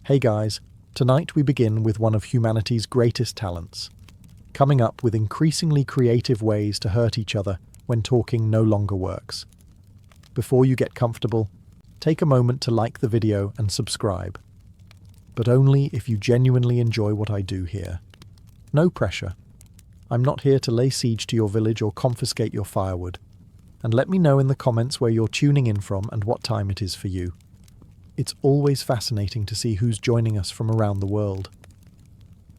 Hey guys, tonight we begin with one of humanity's greatest talents, coming up with increasingly creative ways to hurt each other when talking no longer works. Before you get comfortable, take a moment to like the video and subscribe. But only if you genuinely enjoy what I do here. No pressure. I'm not here to lay siege to your village or confiscate your firewood. And let me know in the comments where you're tuning in from and what time it is for you. It's always fascinating to see who's joining us from around the world.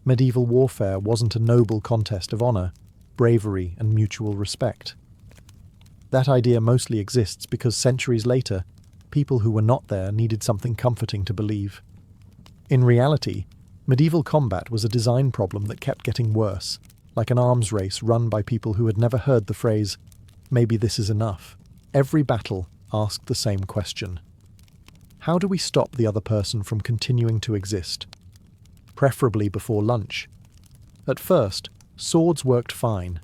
Medieval warfare wasn't a noble contest of honor, bravery, and mutual respect. That idea mostly exists because centuries later, people who were not there needed something comforting to believe. In reality, medieval combat was a design problem that kept getting worse, like an arms race run by people who had never heard the phrase, "Maybe this is enough." Every battle asked the same question. How do we stop the other person from continuing to exist? Preferably before lunch. At first, swords worked fine.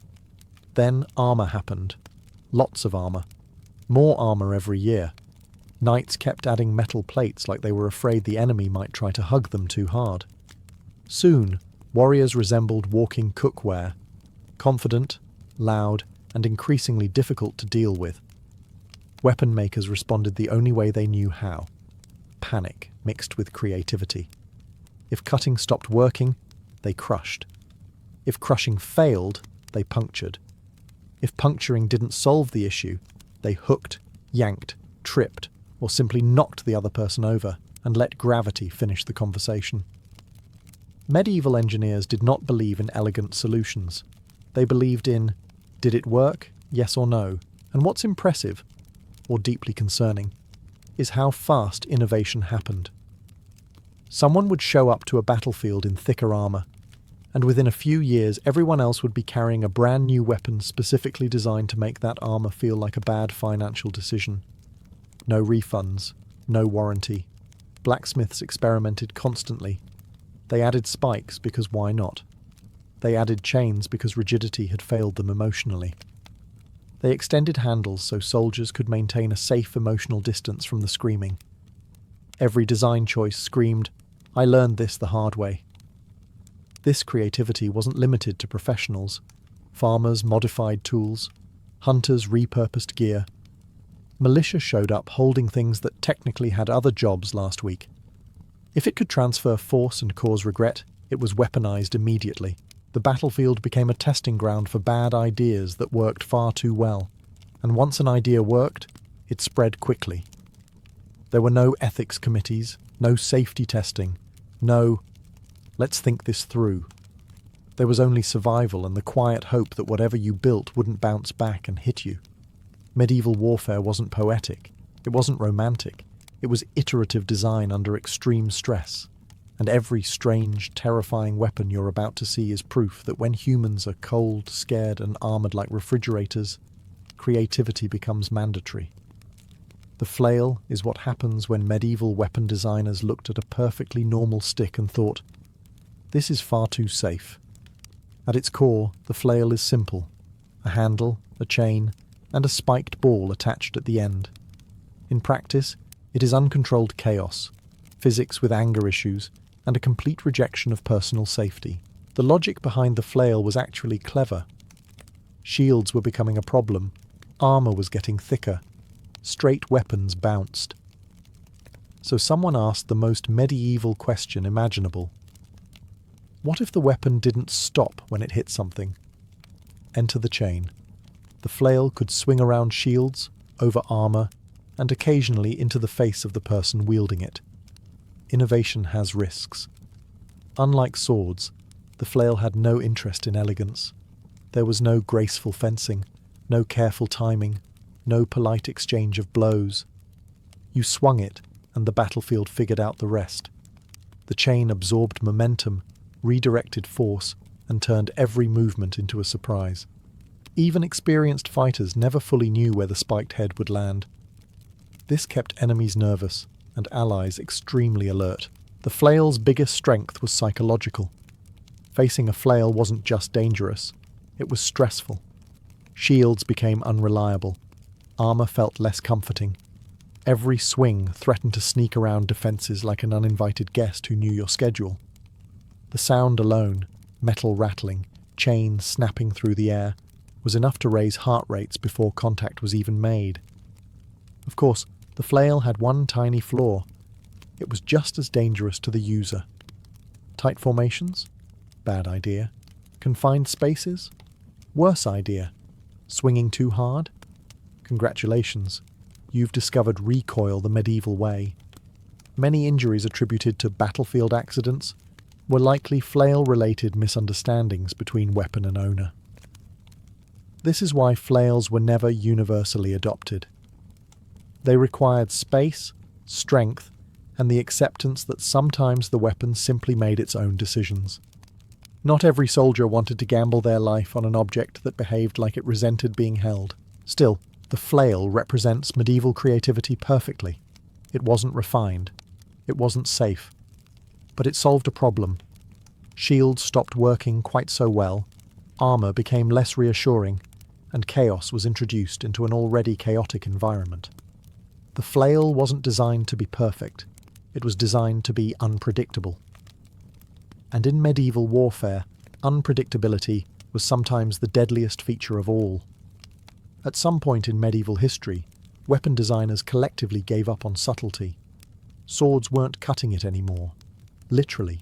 Then armor happened. Lots of armor. More armor every year. Knights kept adding metal plates like they were afraid the enemy might try to hug them too hard. Soon, warriors resembled walking cookware. Confident, loud, and increasingly difficult to deal with. Weapon makers responded the only way they knew how. Panic mixed with creativity. If cutting stopped working, they crushed. If crushing failed, they punctured. If puncturing didn't solve the issue, they hooked, yanked, tripped, or simply knocked the other person over and let gravity finish the conversation. Medieval engineers did not believe in elegant solutions. They believed in, did it work, yes or no? And what's impressive, or deeply concerning, is how fast innovation happened. Someone would show up to a battlefield in thicker armor, and within a few years everyone else would be carrying a brand new weapon specifically designed to make that armor feel like a bad financial decision. No refunds, no warranty. Blacksmiths experimented constantly. They added spikes because why not? They added chains because rigidity had failed them emotionally. They extended handles so soldiers could maintain a safe emotional distance from the screaming. Every design choice screamed, "I learned this the hard way." This creativity wasn't limited to professionals. Farmers modified tools. Hunters repurposed gear. Militia showed up holding things that technically had other jobs last week. If it could transfer force and cause regret, it was weaponized immediately. The battlefield became a testing ground for bad ideas that worked far too well. And once an idea worked, it spread quickly. There were no ethics committees, no safety testing, no, let's think this through. There was only survival and the quiet hope that whatever you built wouldn't bounce back and hit you. Medieval warfare wasn't poetic, it wasn't romantic, it was iterative design under extreme stress. And every strange, terrifying weapon you're about to see is proof that when humans are cold, scared, and armored like refrigerators, creativity becomes mandatory. The flail is what happens when medieval weapon designers looked at a perfectly normal stick and thought, this is far too safe. At its core, the flail is simple. A handle, a chain, and a spiked ball attached at the end. In practice, it is uncontrolled chaos, physics with anger issues, and a complete rejection of personal safety. The logic behind the flail was actually clever. Shields were becoming a problem, armor was getting thicker, straight weapons bounced. So someone asked the most medieval question imaginable. What if the weapon didn't stop when it hit something? Enter the chain. The flail could swing around shields, over armor, and occasionally into the face of the person wielding it. Innovation has risks. Unlike swords, the flail had no interest in elegance. There was no graceful fencing, no careful timing, no polite exchange of blows. You swung it, and the battlefield figured out the rest. The chain absorbed momentum, redirected force, and turned every movement into a surprise. Even experienced fighters never fully knew where the spiked head would land. This kept enemies nervous, and allies extremely alert. The flail's biggest strength was psychological. Facing a flail wasn't just dangerous, it was stressful. Shields became unreliable. Armor felt less comforting. Every swing threatened to sneak around defenses like an uninvited guest who knew your schedule. The sound alone, metal rattling, chains snapping through the air, was enough to raise heart rates before contact was even made. Of course, the flail had one tiny flaw. It was just as dangerous to the user. Tight formations? Bad idea. Confined spaces? Worse idea. Swinging too hard? Congratulations. You've discovered recoil the medieval way. Many injuries attributed to battlefield accidents were likely flail-related misunderstandings between weapon and owner. This is why flails were never universally adopted. They required space, strength, and the acceptance that sometimes the weapon simply made its own decisions. Not every soldier wanted to gamble their life on an object that behaved like it resented being held. Still, the flail represents medieval creativity perfectly. It wasn't refined. It wasn't safe. But it solved a problem. Shields stopped working quite so well, armor became less reassuring, and chaos was introduced into an already chaotic environment. The flail wasn't designed to be perfect. It was designed to be unpredictable. And in medieval warfare, unpredictability was sometimes the deadliest feature of all. At some point in medieval history, weapon designers collectively gave up on subtlety. Swords weren't cutting it anymore. Literally.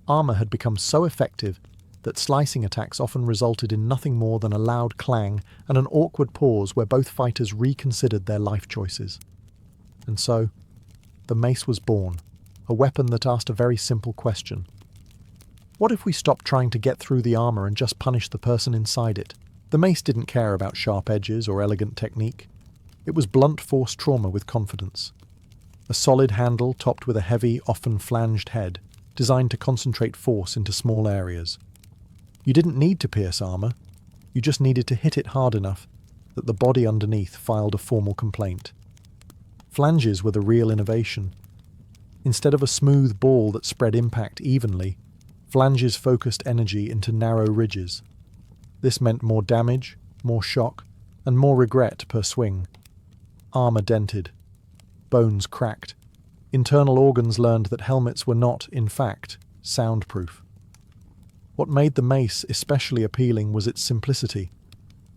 Armor had become so effective that slicing attacks often resulted in nothing more than a loud clang and an awkward pause where both fighters reconsidered their life choices. And so, the mace was born, a weapon that asked a very simple question. What if we stopped trying to get through the armor and just punish the person inside it? The mace didn't care about sharp edges or elegant technique. It was blunt force trauma with confidence. A solid handle topped with a heavy, often flanged head, designed to concentrate force into small areas. You didn't need to pierce armor. You just needed to hit it hard enough that the body underneath filed a formal complaint. Flanges were the real innovation. Instead of a smooth ball that spread impact evenly, flanges focused energy into narrow ridges. This meant more damage, more shock, and more regret per swing. Armor dented. Bones cracked. Internal organs learned that helmets were not, in fact, soundproof. What made the mace especially appealing was its simplicity.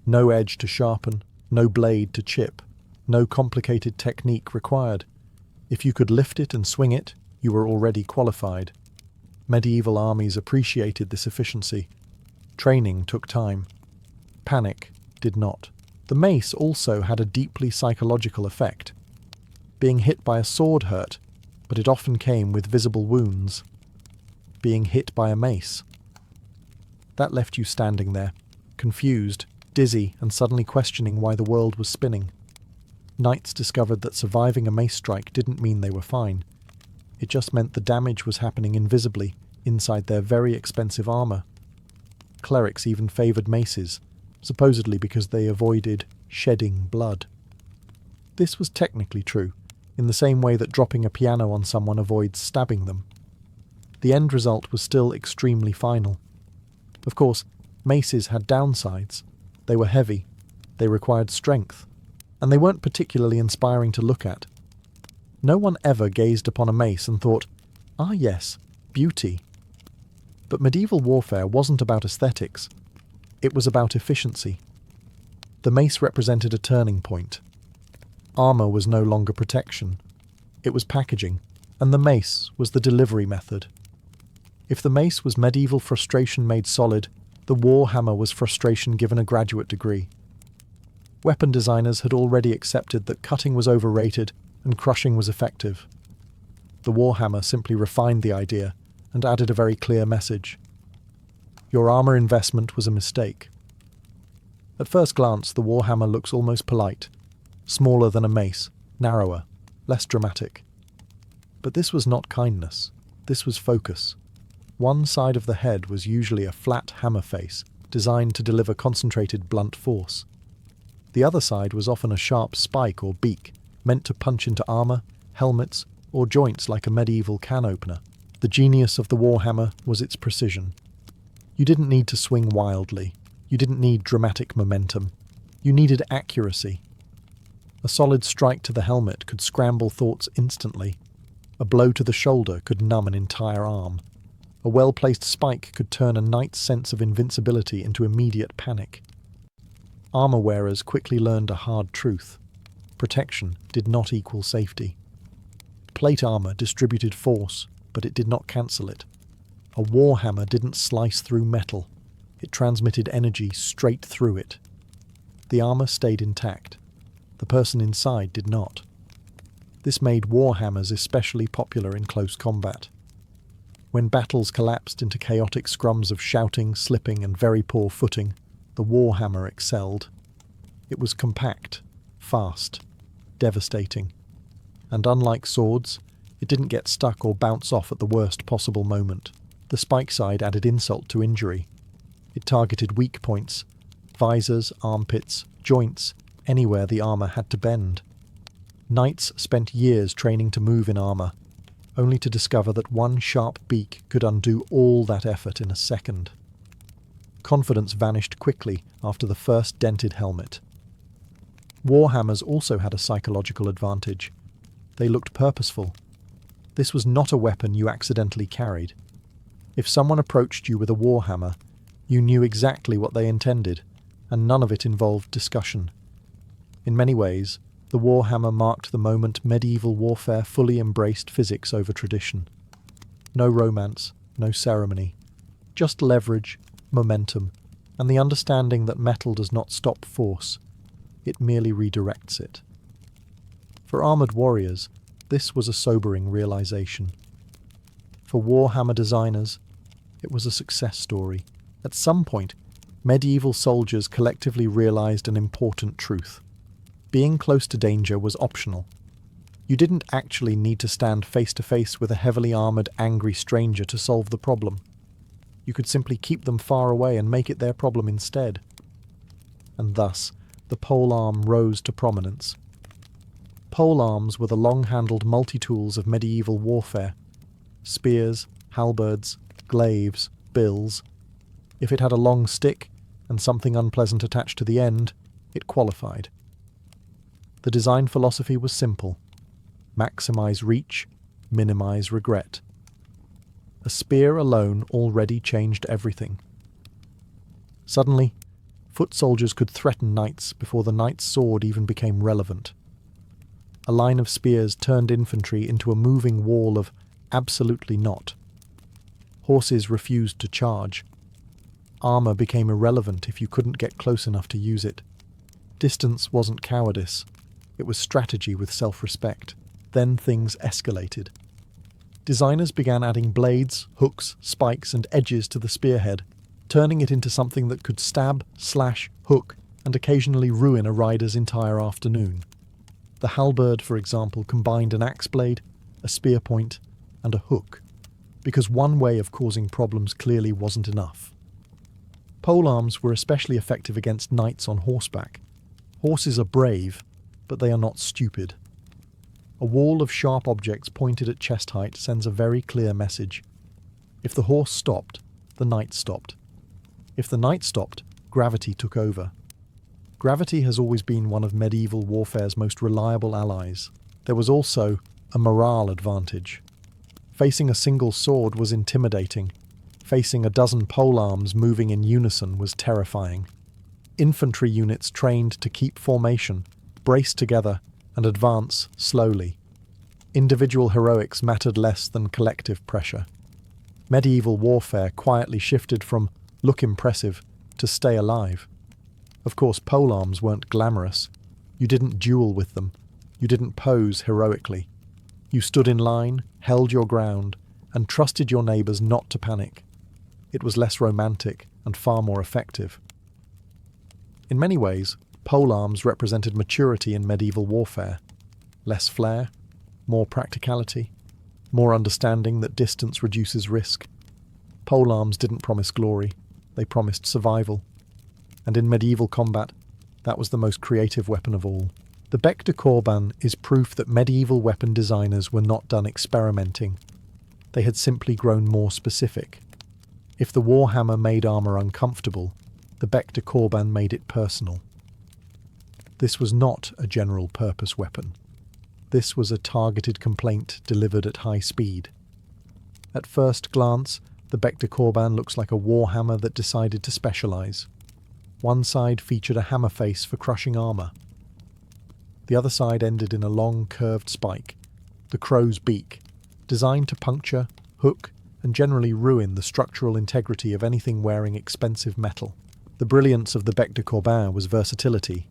No edge to sharpen, no blade to chip, no complicated technique required. If you could lift it and swing it, you were already qualified. Medieval armies appreciated this efficiency. Training took time. Panic did not. The mace also had a deeply psychological effect. Being hit by a sword hurt, but it often came with visible wounds. Being hit by a mace. That left you standing there, confused, dizzy, and suddenly questioning why the world was spinning. Knights discovered that surviving a mace strike didn't mean they were fine. It just meant the damage was happening invisibly, inside their very expensive armor. Clerics even favored maces, supposedly because they avoided shedding blood. This was technically true, in the same way that dropping a piano on someone avoids stabbing them. The end result was still extremely final. Of course, maces had downsides. They were heavy, they required strength, and they weren't particularly inspiring to look at. No one ever gazed upon a mace and thought, "Ah yes, beauty." But medieval warfare wasn't about aesthetics. It was about efficiency. The mace represented a turning point. Armor was no longer protection. It was packaging, and the mace was the delivery method. If the mace was medieval frustration made solid, the war hammer was frustration given a graduate degree. Weapon designers had already accepted that cutting was overrated and crushing was effective. The war hammer simply refined the idea and added a very clear message. Your armor investment was a mistake. At first glance, the warhammer looks almost polite, smaller than a mace, narrower, less dramatic. But this was not kindness. This was focus. One side of the head was usually a flat hammer face, designed to deliver concentrated blunt force. The other side was often a sharp spike or beak, meant to punch into armor, helmets, or joints like a medieval can opener. The genius of the warhammer was its precision. You didn't need to swing wildly. You didn't need dramatic momentum. You needed accuracy. A solid strike to the helmet could scramble thoughts instantly. A blow to the shoulder could numb an entire arm. A well-placed spike could turn a knight's sense of invincibility into immediate panic. Armor wearers quickly learned a hard truth. Protection did not equal safety. Plate armor distributed force, but it did not cancel it. A warhammer didn't slice through metal. It transmitted energy straight through it. The armor stayed intact. The person inside did not. This made warhammers especially popular in close combat. When battles collapsed into chaotic scrums of shouting, slipping, and very poor footing, the warhammer excelled. It was compact, fast, devastating. And unlike swords, it didn't get stuck or bounce off at the worst possible moment. The spike side added insult to injury. It targeted weak points, visors, armpits, joints, anywhere the armor had to bend. Knights spent years training to move in armor, only to discover that one sharp beak could undo all that effort in a second. Confidence vanished quickly after the first dented helmet. Warhammers also had a psychological advantage. They looked purposeful. This was not a weapon you accidentally carried. If someone approached you with a warhammer, you knew exactly what they intended, and none of it involved discussion. In many ways, the warhammer marked the moment medieval warfare fully embraced physics over tradition. No romance, no ceremony, just leverage, momentum, and the understanding that metal does not stop force, it merely redirects it. For armoured warriors, this was a sobering realization. For warhammer designers, it was a success story. At some point, medieval soldiers collectively realized an important truth. Being close to danger was optional. You didn't actually need to stand face to face with a heavily armoured, angry stranger to solve the problem. You could simply keep them far away and make it their problem instead. And thus, the polearm rose to prominence. Polearms were the long-handled multi-tools of medieval warfare. Spears, halberds, glaives, bills. If it had a long stick and something unpleasant attached to the end, it qualified. The design philosophy was simple. Maximize reach, minimize regret. A spear alone already changed everything. Suddenly, foot soldiers could threaten knights before the knight's sword even became relevant. A line of spears turned infantry into a moving wall of absolutely not. Horses refused to charge. Armor became irrelevant if you couldn't get close enough to use it. Distance wasn't cowardice. It was strategy with self-respect. Then things escalated. Designers began adding blades, hooks, spikes, and edges to the spearhead, turning it into something that could stab, slash, hook, and occasionally ruin a rider's entire afternoon. The halberd, for example, combined an axe blade, a spear point, and a hook, because one way of causing problems clearly wasn't enough. Polearms were especially effective against knights on horseback. Horses are brave, but they are not stupid. A wall of sharp objects pointed at chest height sends a very clear message. If the horse stopped, the knight stopped. If the knight stopped, gravity took over. Gravity has always been one of medieval warfare's most reliable allies. There was also a morale advantage. Facing a single sword was intimidating. Facing a dozen polearms moving in unison was terrifying. Infantry units trained to keep formation, brace together, and advance slowly. Individual heroics mattered less than collective pressure. Medieval warfare quietly shifted from look impressive to stay alive. Of course, polearms weren't glamorous. You didn't duel with them. You didn't pose heroically. You stood in line, held your ground, and trusted your neighbours not to panic. It was less romantic and far more effective. In many ways, polearms represented maturity in medieval warfare. Less flair, more practicality, more understanding that distance reduces risk. Polearms didn't promise glory, they promised survival. And in medieval combat, that was the most creative weapon of all. The bec de corbin is proof that medieval weapon designers were not done experimenting. They had simply grown more specific. If the warhammer made armour uncomfortable, the bec de corbin made it personal. This was not a general-purpose weapon. This was a targeted complaint delivered at high speed. At first glance, the Bekta Korban looks like a warhammer that decided to specialize. One side featured a hammer face for crushing armor. The other side ended in a long, curved spike, the crow's beak, designed to puncture, hook, and generally ruin the structural integrity of anything wearing expensive metal. The brilliance of the Bekta Korban was versatility.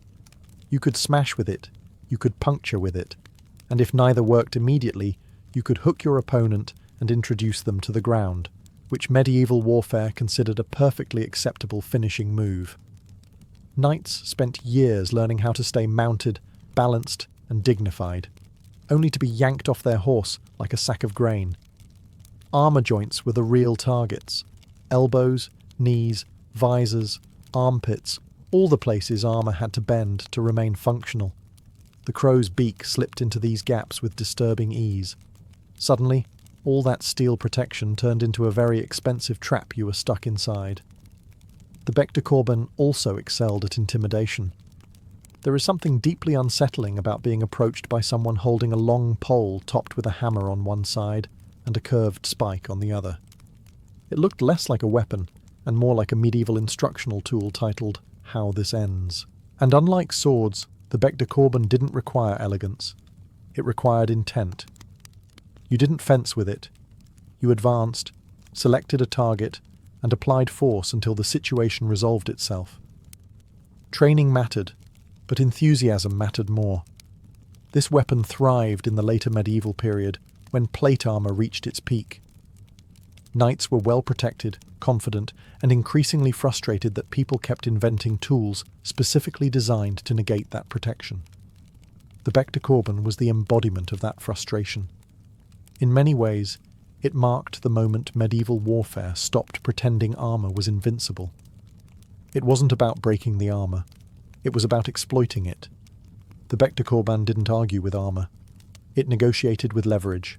You could smash with it, you could puncture with it, and if neither worked immediately, you could hook your opponent and introduce them to the ground, which medieval warfare considered a perfectly acceptable finishing move. Knights spent years learning how to stay mounted, balanced, and dignified, only to be yanked off their horse like a sack of grain. Armor joints were the real targets. Elbows, knees, visors, armpits, all the places armor had to bend to remain functional. The crow's beak slipped into these gaps with disturbing ease. Suddenly, all that steel protection turned into a very expensive trap you were stuck inside. The Bekta Korban also excelled at intimidation. There is something deeply unsettling about being approached by someone holding a long pole topped with a hammer on one side and a curved spike on the other. It looked less like a weapon and more like a medieval instructional tool titled, "How This Ends." And unlike swords, the Bekta Korban didn't require elegance. It required intent. You didn't fence with it. You advanced, selected a target, and applied force until the situation resolved itself. Training mattered, but enthusiasm mattered more. This weapon thrived in the later medieval period, when plate armor reached its peak. Knights were well protected, confident, and increasingly frustrated that people kept inventing tools specifically designed to negate that protection. The Bekta Korban was the embodiment of that frustration. In many ways, it marked the moment medieval warfare stopped pretending armor was invincible. It wasn't about breaking the armor. It was about exploiting it. The Bekta Korban didn't argue with armor. It negotiated with leverage,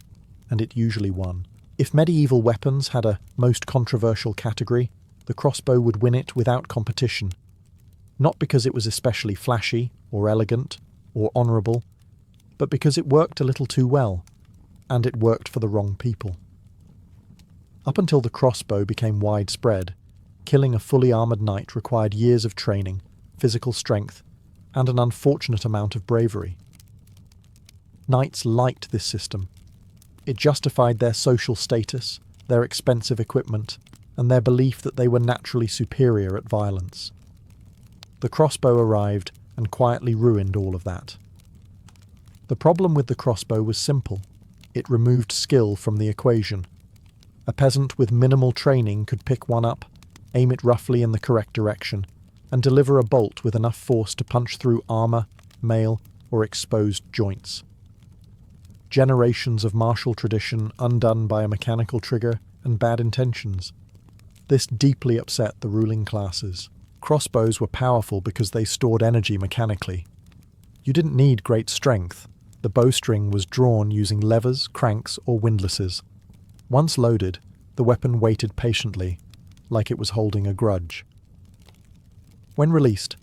and it usually won. If medieval weapons had a most controversial category, the crossbow would win it without competition. Not because it was especially flashy, or elegant, or honourable, but because it worked a little too well, and it worked for the wrong people. Up until the crossbow became widespread, killing a fully armoured knight required years of training, physical strength, and an unfortunate amount of bravery. Knights liked this system. It justified their social status, their expensive equipment, and their belief that they were naturally superior at violence. The crossbow arrived and quietly ruined all of that. The problem with the crossbow was simple. It removed skill from the equation. A peasant with minimal training could pick one up, aim it roughly in the correct direction, and deliver a bolt with enough force to punch through armor, mail, or exposed joints. Generations of martial tradition undone by a mechanical trigger and bad intentions. This deeply upset the ruling classes. Crossbows were powerful because they stored energy mechanically. You didn't need great strength. The bowstring was drawn using levers, cranks, or windlasses. Once loaded, the weapon waited patiently, like it was holding a grudge. When released,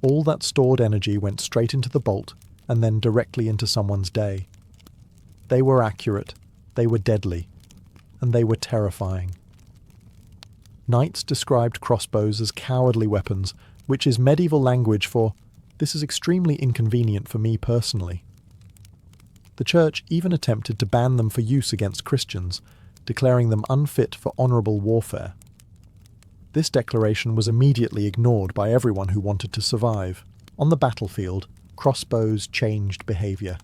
all that stored energy went straight into the bolt and then directly into someone's day. They were accurate, they were deadly, and they were terrifying. Knights described crossbows as cowardly weapons, which is medieval language for, "This is extremely inconvenient for me personally." The Church even attempted to ban them for use against Christians, declaring them unfit for honourable warfare. This declaration was immediately ignored by everyone who wanted to survive. On the battlefield, crossbows changed behaviour.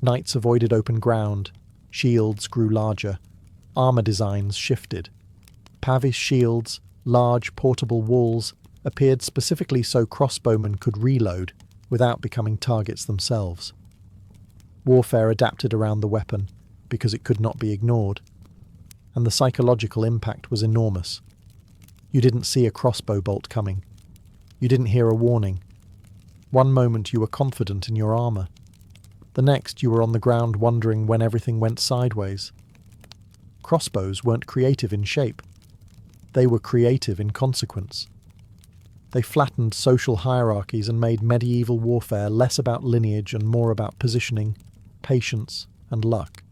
Knights avoided open ground, shields grew larger, armour designs shifted. Pavis shields, large portable walls, appeared specifically so crossbowmen could reload without becoming targets themselves. Warfare adapted around the weapon because it could not be ignored, and the psychological impact was enormous. You didn't see a crossbow bolt coming. You didn't hear a warning. One moment you were confident in your armour. The next you were on the ground wondering when everything went sideways. Crossbows weren't creative in shape. They were creative in consequence. They flattened social hierarchies and made medieval warfare less about lineage and more about positioning, patience, and luck.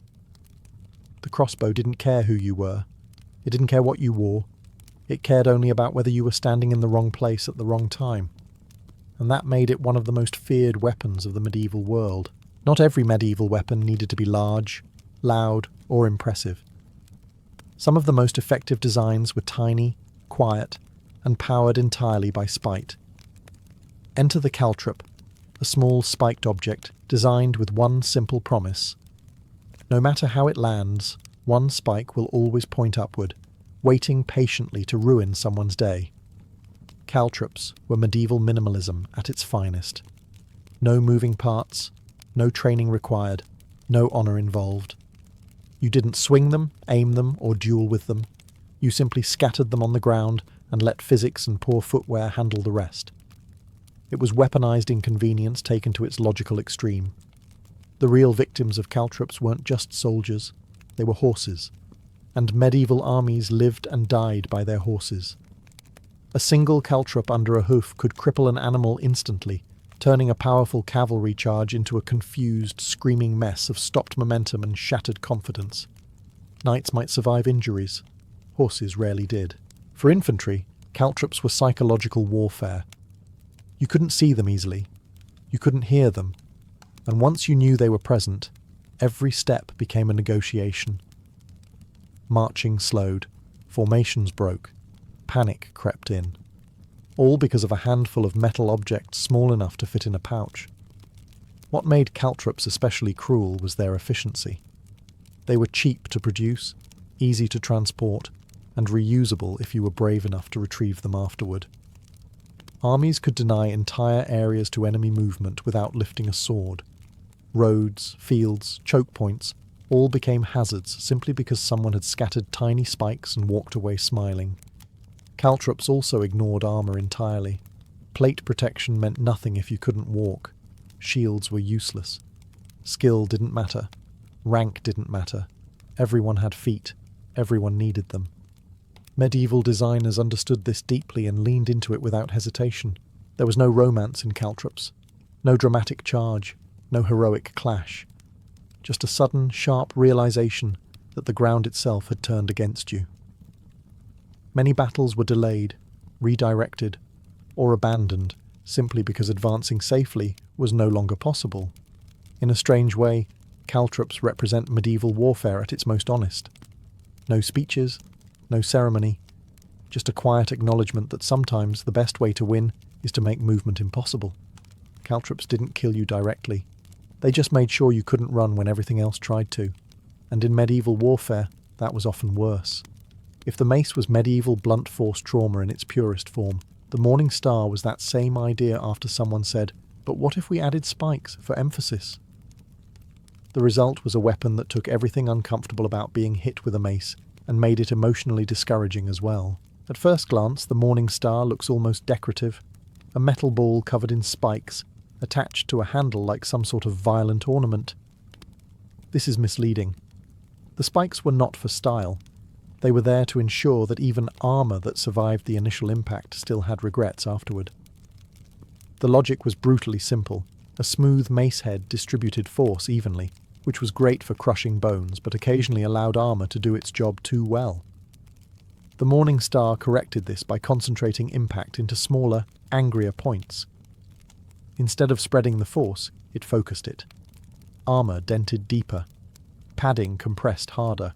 The crossbow didn't care who you were. It didn't care what you wore. It cared only about whether you were standing in the wrong place at the wrong time. And that made it one of the most feared weapons of the medieval world. Not every medieval weapon needed to be large, loud, or impressive. Some of the most effective designs were tiny, quiet, and powered entirely by spite. Enter the caltrop, a small spiked object designed with one simple promise. No matter how it lands, one spike will always point upward, waiting patiently to ruin someone's day. Caltrops were medieval minimalism at its finest. No moving parts, no training required, no honour involved. You didn't swing them, aim them, or duel with them. You simply scattered them on the ground and let physics and poor footwear handle the rest. It was weaponized inconvenience taken to its logical extreme. The real victims of caltrops weren't just soldiers, they were horses, and medieval armies lived and died by their horses. A single caltrop under a hoof could cripple an animal instantly, turning a powerful cavalry charge into a confused, screaming mess of stopped momentum and shattered confidence. Knights might survive injuries. Horses rarely did. For infantry, caltrops were psychological warfare. You couldn't see them easily. You couldn't hear them. And once you knew they were present, every step became a negotiation. Marching slowed. Formations broke. Panic crept in. All because of a handful of metal objects small enough to fit in a pouch. What made caltrops especially cruel was their efficiency. They were cheap to produce, easy to transport, and reusable if you were brave enough to retrieve them afterward. Armies could deny entire areas to enemy movement without lifting a sword. Roads, fields, choke points all became hazards simply because someone had scattered tiny spikes and walked away smiling. Caltrops also ignored armour entirely. Plate protection meant nothing if you couldn't walk. Shields were useless. Skill didn't matter. Rank didn't matter. Everyone had feet. Everyone needed them. Medieval designers understood this deeply and leaned into it without hesitation. There was no romance in caltrops. No dramatic charge. No heroic clash. Just a sudden, sharp realization that the ground itself had turned against you. Many battles were delayed, redirected, or abandoned simply because advancing safely was no longer possible. In a strange way, caltrops represent medieval warfare at its most honest. No speeches, no ceremony, just a quiet acknowledgement that sometimes the best way to win is to make movement impossible. Caltrops didn't kill you directly. They just made sure you couldn't run when everything else tried to. And in medieval warfare, that was often worse. If the mace was medieval blunt force trauma in its purest form, the Morning Star was that same idea after someone said, "But what if we added spikes for emphasis?" The result was a weapon that took everything uncomfortable about being hit with a mace and made it emotionally discouraging as well. At first glance, the Morning Star looks almost decorative, a metal ball covered in spikes, attached to a handle like some sort of violent ornament. This is misleading. The spikes were not for style. They were there to ensure that even armour that survived the initial impact still had regrets afterward. The logic was brutally simple. A smooth mace head distributed force evenly, which was great for crushing bones but occasionally allowed armour to do its job too well. The Morning Star corrected this by concentrating impact into smaller, angrier points. Instead of spreading the force, it focused it. Armour dented deeper. Padding compressed harder.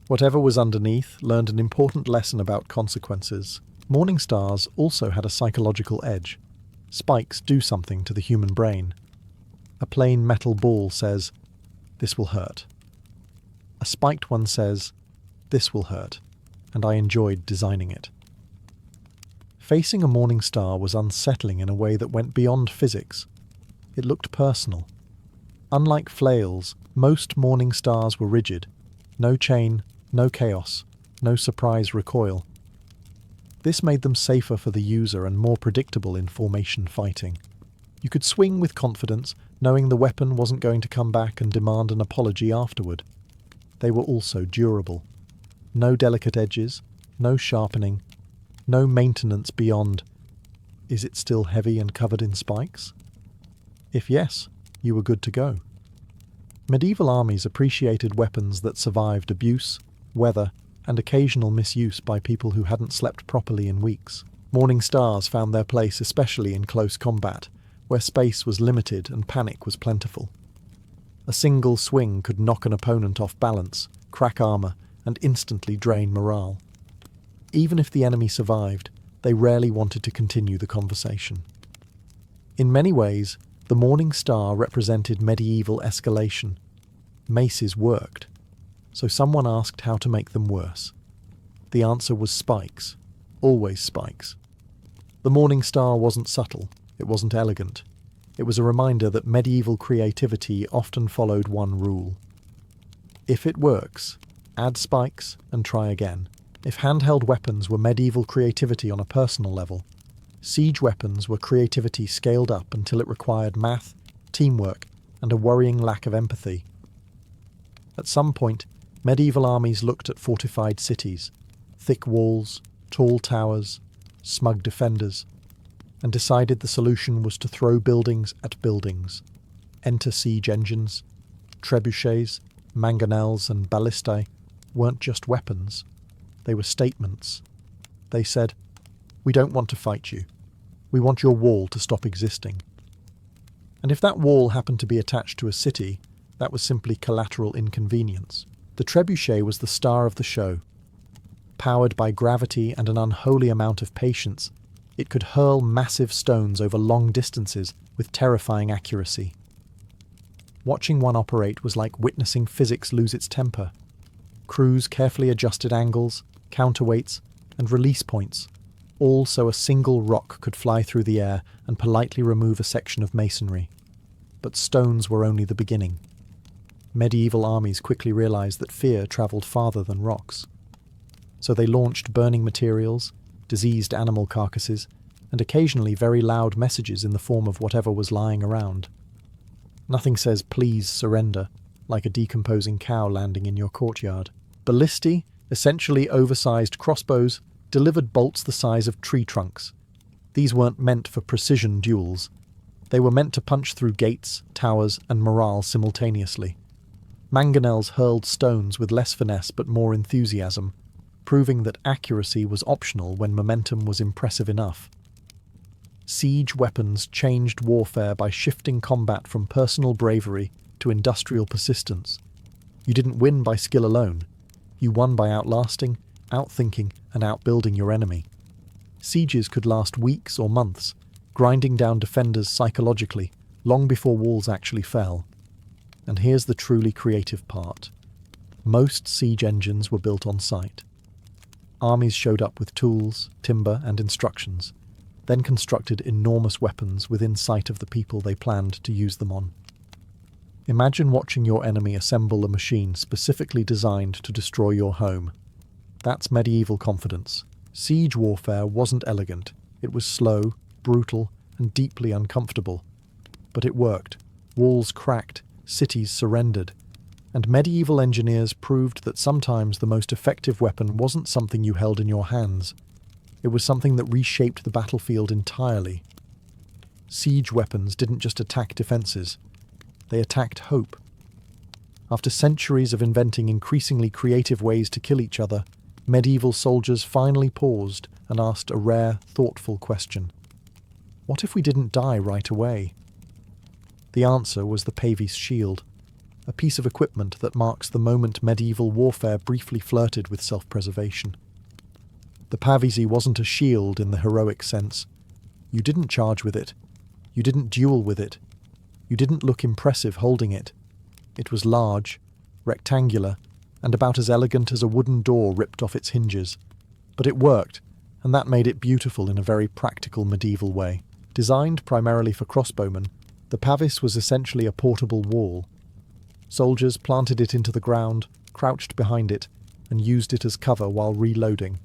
Whatever was underneath learned an important lesson about consequences. Morning Stars also had a psychological edge. Spikes do something to the human brain. A plain metal ball says, "This will hurt." A spiked one says, "This will hurt," and I enjoyed designing it. Facing a Morning Star was unsettling in a way that went beyond physics. It looked personal. Unlike flails, most Morning Stars were rigid. No chain, no chaos, no surprise recoil. This made them safer for the user and more predictable in formation fighting. You could swing with confidence, knowing the weapon wasn't going to come back and demand an apology afterward. They were also durable. No delicate edges, no sharpening, no maintenance beyond is it still heavy and covered in spikes? If yes, you were good to go. Medieval armies appreciated weapons that survived abuse, weather, and occasional misuse by people who hadn't slept properly in weeks. Morning stars found their place especially in close combat, where space was limited and panic was plentiful. A single swing could knock an opponent off balance, crack armor, and instantly drain morale. Even if the enemy survived, they rarely wanted to continue the conversation. In many ways, the morning star represented medieval escalation. Maces worked, so someone asked how to make them worse. The answer was spikes, always spikes. The morning star wasn't subtle, it wasn't elegant. It was a reminder that medieval creativity often followed one rule. If it works, add spikes and try again. If handheld weapons were medieval creativity on a personal level, siege weapons were creativity scaled up until it required math, teamwork, and a worrying lack of empathy. At some point, medieval armies looked at fortified cities, thick walls, tall towers, smug defenders, and decided the solution was to throw buildings at buildings. Enter siege engines. Trebuchets, mangonels, and ballistae weren't just weapons. They were statements. They said, "We don't want to fight you. We want your wall to stop existing." And if that wall happened to be attached to a city, that was simply collateral inconvenience. The trebuchet was the star of the show. Powered by gravity and an unholy amount of patience, it could hurl massive stones over long distances with terrifying accuracy. Watching one operate was like witnessing physics lose its temper. Crews carefully adjusted angles, counterweights, and release points, all so a single rock could fly through the air and politely remove a section of masonry. But stones were only the beginning. Medieval armies quickly realized that fear traveled farther than rocks. So they launched burning materials, diseased animal carcasses, and occasionally very loud messages in the form of whatever was lying around. Nothing says "please surrender" like a decomposing cow landing in your courtyard. Ballistae, essentially oversized crossbows, delivered bolts the size of tree trunks. These weren't meant for precision duels. They were meant to punch through gates, towers, and morale simultaneously. Mangonels hurled stones with less finesse but more enthusiasm, proving that accuracy was optional when momentum was impressive enough. Siege weapons changed warfare by shifting combat from personal bravery to industrial persistence. You didn't win by skill alone. You won by outlasting, outthinking, and outbuilding your enemy. Sieges could last weeks or months, grinding down defenders psychologically, long before walls actually fell. And here's the truly creative part. Most siege engines were built on site. Armies showed up with tools, timber, and instructions, then constructed enormous weapons within sight of the people they planned to use them on. Imagine watching your enemy assemble a machine specifically designed to destroy your home. That's medieval confidence. Siege warfare wasn't elegant. It was slow, brutal, and deeply uncomfortable. But it worked. Walls cracked, cities surrendered, and medieval engineers proved that sometimes the most effective weapon wasn't something you held in your hands. It was something that reshaped the battlefield entirely. Siege weapons didn't just attack defenses. They attacked hope. After centuries of inventing increasingly creative ways to kill each other, medieval soldiers finally paused and asked a rare, thoughtful question. What if we didn't die right away? The answer was the Pavis shield, a piece of equipment that marks the moment medieval warfare briefly flirted with self-preservation. The Pavisi wasn't a shield in the heroic sense. You didn't charge with it. You didn't duel with it. You didn't look impressive holding it. It was large, rectangular, and about as elegant as a wooden door ripped off its hinges. But it worked, and that made it beautiful in a very practical medieval way. Designed primarily for crossbowmen, the Pavis was essentially a portable wall. Soldiers planted it into the ground, crouched behind it, and used it as cover while reloading.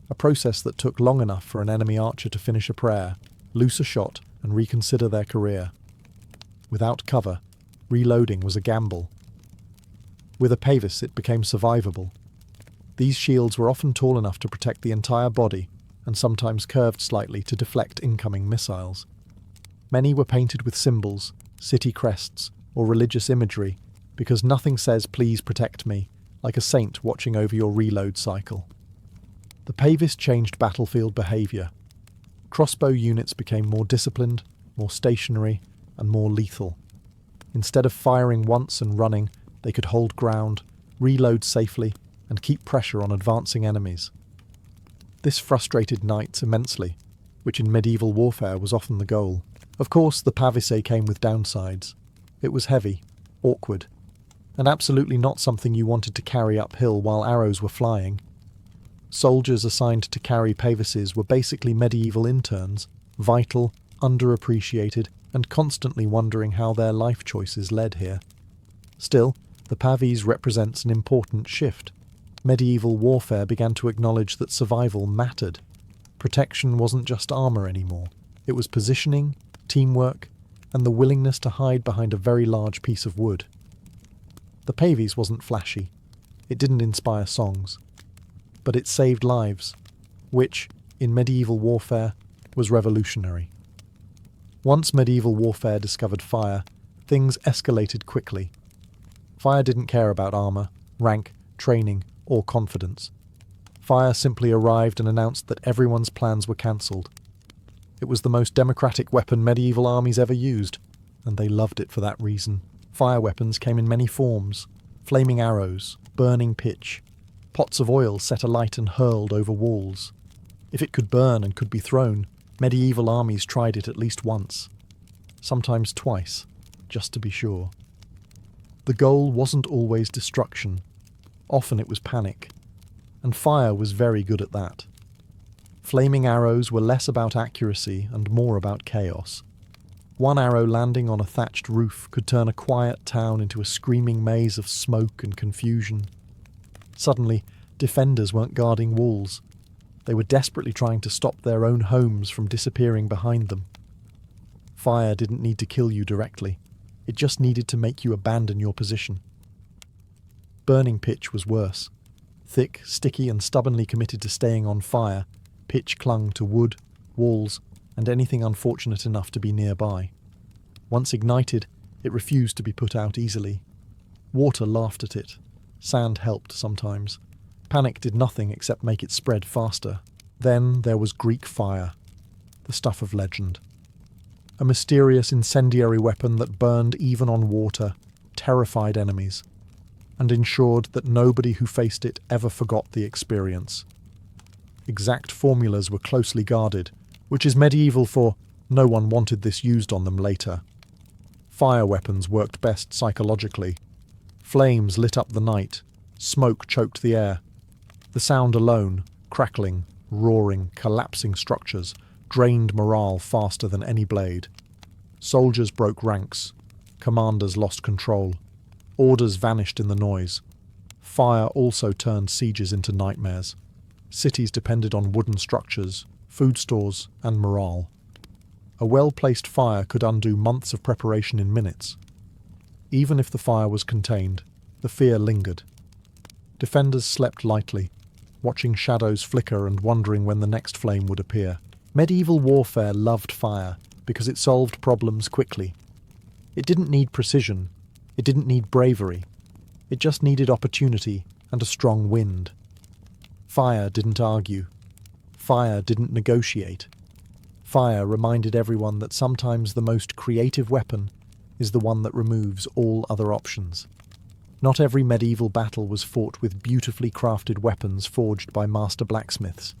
A process that took long enough for an enemy archer to finish a prayer, loose a shot, and reconsider their career. Without cover, reloading was a gamble. With a Pavis, it became survivable. These shields were often tall enough to protect the entire body, and sometimes curved slightly to deflect incoming missiles. Many were painted with symbols, city crests, or religious imagery, because nothing says "please protect me" like a saint watching over your reload cycle. The Pavis changed battlefield behaviour. Crossbow units became more disciplined, more stationary, and more lethal. Instead of firing once and running, they could hold ground, reload safely, and keep pressure on advancing enemies. This frustrated knights immensely, which in medieval warfare was often the goal. Of course, the Pavisé came with downsides. It was heavy, awkward, and absolutely not something you wanted to carry uphill while arrows were flying. Soldiers assigned to carry Pavises were basically medieval interns, vital, underappreciated, and constantly wondering how their life choices led here. Still, the Pavis represents an important shift. Medieval warfare began to acknowledge that survival mattered. Protection wasn't just armour anymore. It was positioning, teamwork, and the willingness to hide behind a very large piece of wood. The Pavis wasn't flashy. It didn't inspire songs. But it saved lives, which, in medieval warfare, was revolutionary. Once medieval warfare discovered fire, things escalated quickly. Fire didn't care about armour, rank, training, or confidence. Fire simply arrived and announced that everyone's plans were cancelled. It was the most democratic weapon medieval armies ever used, and they loved it for that reason. Fire weapons came in many forms: flaming arrows, burning pitch, pots of oil set alight and hurled over walls. If it could burn and could be thrown, medieval armies tried it at least once, sometimes twice, just to be sure. The goal wasn't always destruction. Often it was panic, and fire was very good at that. Flaming arrows were less about accuracy and more about chaos. One arrow landing on a thatched roof could turn a quiet town into a screaming maze of smoke and confusion. Suddenly, defenders weren't guarding walls. They were desperately trying to stop their own homes from disappearing behind them. Fire didn't need to kill you directly. It just needed to make you abandon your position. Burning pitch was worse. Thick, sticky, and stubbornly committed to staying on fire, pitch clung to wood, walls, and anything unfortunate enough to be nearby. Once ignited, it refused to be put out easily. Water laughed at it. Sand helped sometimes. Panic did nothing except make it spread faster. Then there was Greek fire, the stuff of legend. A mysterious incendiary weapon that burned even on water, terrified enemies, and ensured that nobody who faced it ever forgot the experience. Exact formulas were closely guarded, which is medieval for no one wanted this used on them later. Fire weapons worked best psychologically. Flames lit up the night. Smoke choked the air. The sound alone, crackling, roaring, collapsing structures, drained morale faster than any blade. Soldiers broke ranks. Commanders lost control. Orders vanished in the noise. Fire also turned sieges into nightmares. Cities depended on wooden structures, food stores, and morale. A well-placed fire could undo months of preparation in minutes. Even if the fire was contained, the fear lingered. Defenders slept lightly, watching shadows flicker and wondering when the next flame would appear. Medieval warfare loved fire because it solved problems quickly. It didn't need precision. It didn't need bravery. It just needed opportunity and a strong wind. Fire didn't argue. Fire didn't negotiate. Fire reminded everyone that sometimes the most creative weapon is the one that removes all other options. Not every medieval battle was fought with beautifully crafted weapons forged by master blacksmiths.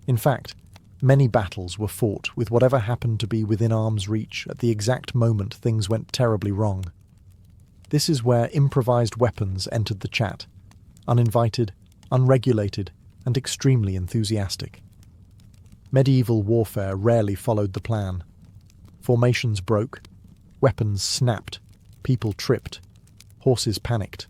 In fact, many battles were fought with whatever happened to be within arm's reach at the exact moment things went terribly wrong. This is where improvised weapons entered the chat, uninvited, unregulated, and extremely enthusiastic. Medieval warfare rarely followed the plan. Formations broke, weapons snapped, people tripped, horses panicked.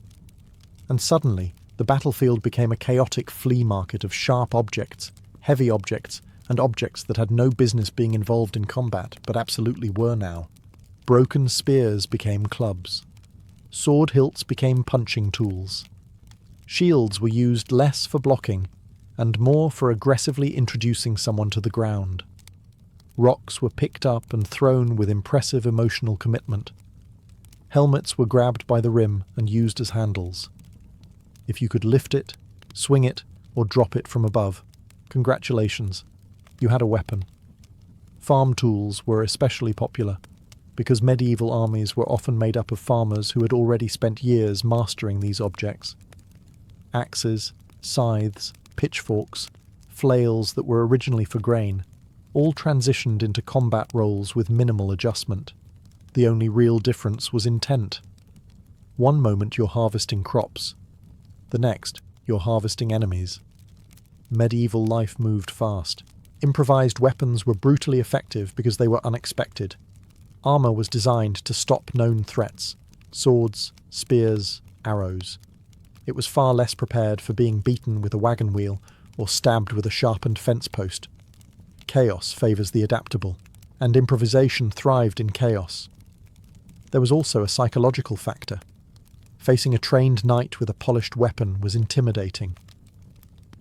And suddenly, the battlefield became a chaotic flea market of sharp objects, heavy objects, and objects that had no business being involved in combat, but absolutely were now. Broken spears became clubs. Sword hilts became punching tools. Shields were used less for blocking and more for aggressively introducing someone to the ground. Rocks were picked up and thrown with impressive emotional commitment. Helmets were grabbed by the rim and used as handles. If you could lift it, swing it, or drop it from above, congratulations, you had a weapon. Farm tools were especially popular, because medieval armies were often made up of farmers who had already spent years mastering these objects. Axes, scythes, pitchforks, flails that were originally for grain, all transitioned into combat roles with minimal adjustment. The only real difference was intent. One moment you're harvesting crops, the next you're harvesting enemies. Medieval life moved fast. Improvised weapons were brutally effective because they were unexpected. Armor was designed to stop known threats: swords, spears, arrows. It was far less prepared for being beaten with a wagon wheel or stabbed with a sharpened fence post. Chaos favours the adaptable, and improvisation thrived in chaos. There was also a psychological factor. Facing a trained knight with a polished weapon was intimidating.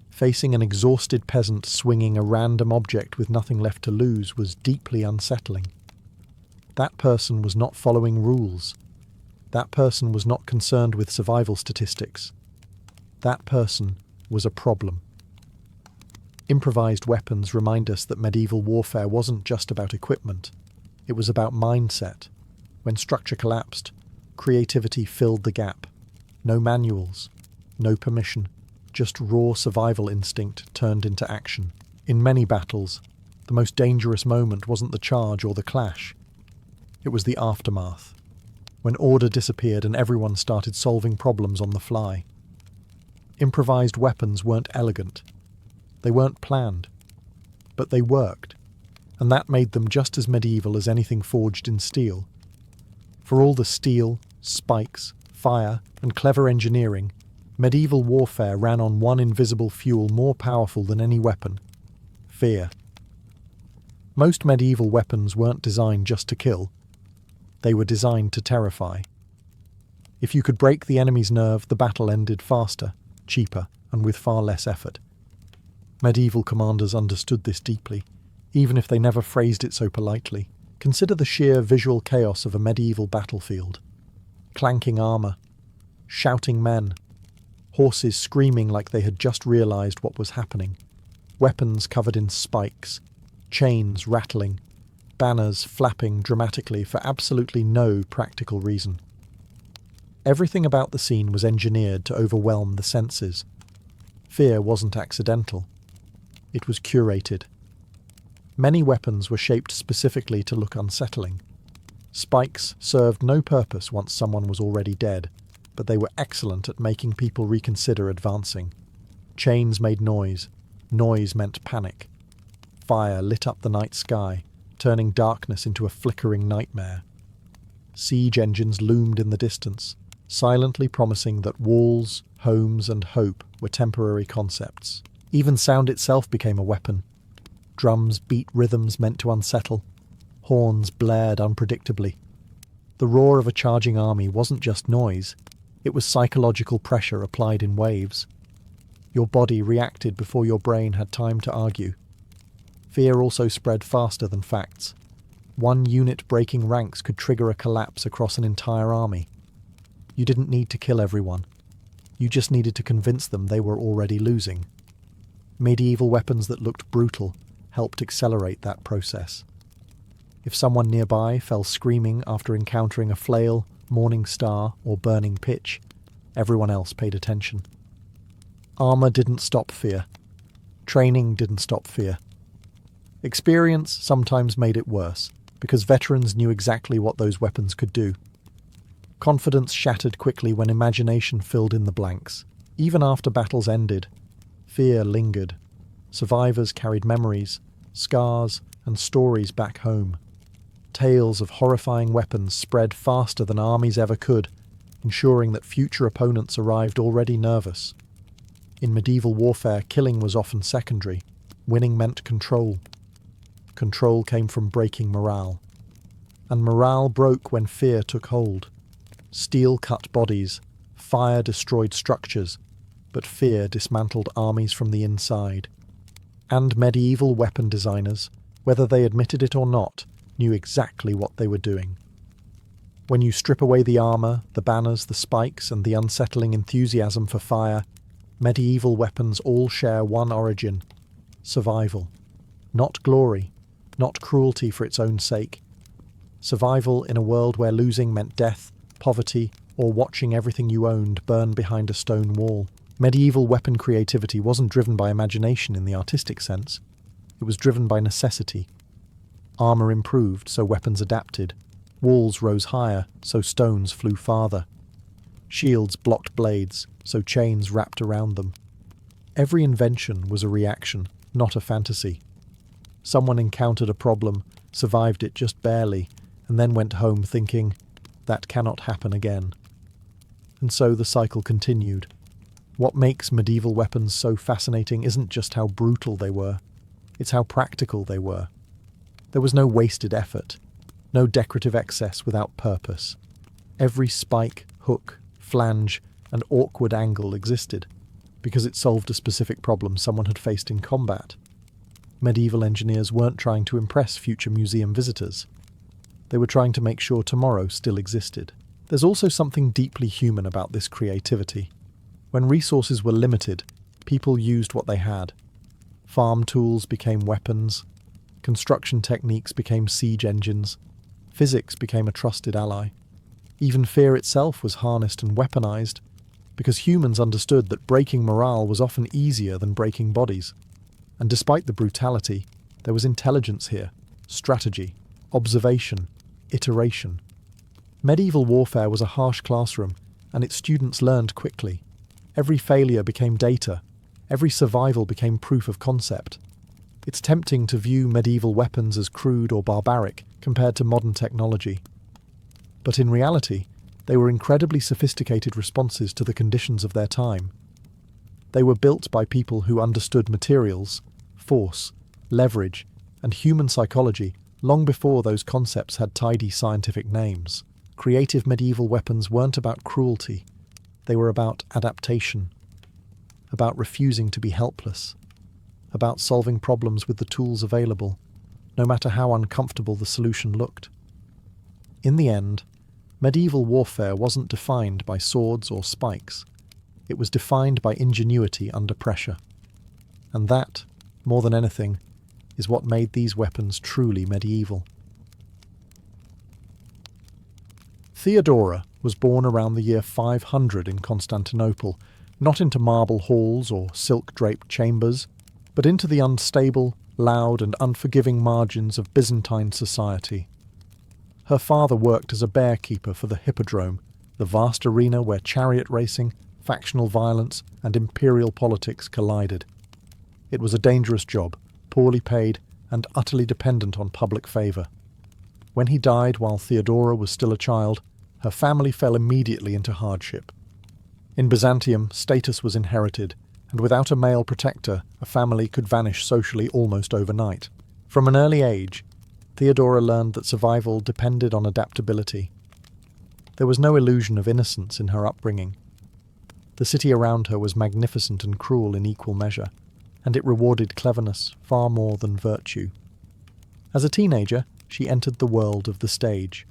Facing an exhausted peasant swinging a random object with nothing left to lose was deeply unsettling. That person was not following rules. That person was not concerned with survival statistics. That person was a problem. Improvised weapons remind us that medieval warfare wasn't just about equipment. It was about mindset. When structure collapsed, creativity filled the gap. No manuals, no permission, just raw survival instinct turned into action. In many battles, the most dangerous moment wasn't the charge or the clash. It was the aftermath, when order disappeared and everyone started solving problems on the fly. Improvised weapons weren't elegant. They weren't planned. But they worked, and that made them just as medieval as anything forged in steel. For all the steel, spikes, fire, and clever engineering, medieval warfare ran on one invisible fuel more powerful than any weapon: fear. Most medieval weapons weren't designed just to kill. They were designed to terrify. If you could break the enemy's nerve, the battle ended faster, cheaper, and with far less effort. Medieval commanders understood this deeply, even if they never phrased it so politely. Consider the sheer visual chaos of a medieval battlefield. Clanking armour, shouting men, horses screaming like they had just realised what was happening, weapons covered in spikes, chains rattling, banners flapping dramatically for absolutely no practical reason. Everything about the scene was engineered to overwhelm the senses. Fear wasn't accidental. It was curated. Many weapons were shaped specifically to look unsettling. Spikes served no purpose once someone was already dead, but they were excellent at making people reconsider advancing. Chains made noise. Noise meant panic. Fire lit up the night sky, turning darkness into a flickering nightmare. Siege engines loomed in the distance, silently promising that walls, homes, and hope were temporary concepts. Even sound itself became a weapon. Drums beat rhythms meant to unsettle. Horns blared unpredictably. The roar of a charging army wasn't just noise, it was psychological pressure applied in waves. Your body reacted before your brain had time to argue. Fear also spread faster than facts. One unit breaking ranks could trigger a collapse across an entire army. You didn't need to kill everyone. You just needed to convince them they were already losing. Medieval weapons that looked brutal helped accelerate that process. If someone nearby fell screaming after encountering a flail, morning star, or burning pitch, everyone else paid attention. Armour didn't stop fear. Training didn't stop fear. Experience sometimes made it worse, because veterans knew exactly what those weapons could do. Confidence shattered quickly when imagination filled in the blanks. Even after battles ended, fear lingered. Survivors carried memories, scars, and stories back home. Tales of horrifying weapons spread faster than armies ever could, ensuring that future opponents arrived already nervous. In medieval warfare, killing was often secondary. Winning meant control. Control came from breaking morale. And morale broke when fear took hold. Steel cut bodies, fire destroyed structures, but fear dismantled armies from the inside. And medieval weapon designers, whether they admitted it or not, knew exactly what they were doing. When you strip away the armor, the banners, the spikes, and the unsettling enthusiasm for fire, medieval weapons all share one origin: survival. Not glory, not cruelty for its own sake. Survival in a world where losing meant death, poverty, or watching everything you owned burn behind a stone wall. Medieval weapon creativity wasn't driven by imagination in the artistic sense. It was driven by necessity. Armor improved, so weapons adapted. Walls rose higher, so stones flew farther. Shields blocked blades, so chains wrapped around them. Every invention was a reaction, not a fantasy. Someone encountered a problem, survived it just barely, and then went home thinking, that cannot happen again. And so the cycle continued. What makes medieval weapons so fascinating isn't just how brutal they were, it's how practical they were. There was no wasted effort, no decorative excess without purpose. Every spike, hook, flange, and awkward angle existed, because it solved a specific problem someone had faced in combat. Medieval engineers weren't trying to impress future museum visitors. They were trying to make sure tomorrow still existed. There's also something deeply human about this creativity. When resources were limited, people used what they had. Farm tools became weapons. Construction techniques became siege engines. Physics became a trusted ally. Even fear itself was harnessed and weaponized, because humans understood that breaking morale was often easier than breaking bodies. And despite the brutality, there was intelligence here, strategy, observation, iteration. Medieval warfare was a harsh classroom, and its students learned quickly. Every failure became data. Every survival became proof of concept. It's tempting to view medieval weapons as crude or barbaric compared to modern technology. But in reality, they were incredibly sophisticated responses to the conditions of their time. They were built by people who understood materials, force, leverage, and human psychology long before those concepts had tidy scientific names. Creative medieval weapons weren't about cruelty. They were about adaptation, about refusing to be helpless, about solving problems with the tools available, no matter how uncomfortable the solution looked. In the end, medieval warfare wasn't defined by swords or spikes. It was defined by ingenuity under pressure. And that, more than anything, is what made these weapons truly medieval. Theodora was born around the year 500 in Constantinople, not into marble halls or silk-draped chambers, but into the unstable, loud and unforgiving margins of Byzantine society. Her father worked as a bear-keeper for the Hippodrome, the vast arena where chariot racing, factional violence, and imperial politics collided. It was a dangerous job, poorly paid, and utterly dependent on public favour. When he died while Theodora was still a child, her family fell immediately into hardship. In Byzantium, status was inherited, and without a male protector, a family could vanish socially almost overnight. From an early age, Theodora learned that survival depended on adaptability. There was no illusion of innocence in her upbringing. The city around her was magnificent and cruel in equal measure, and it rewarded cleverness far more than virtue. As a teenager, she entered the world of the stage.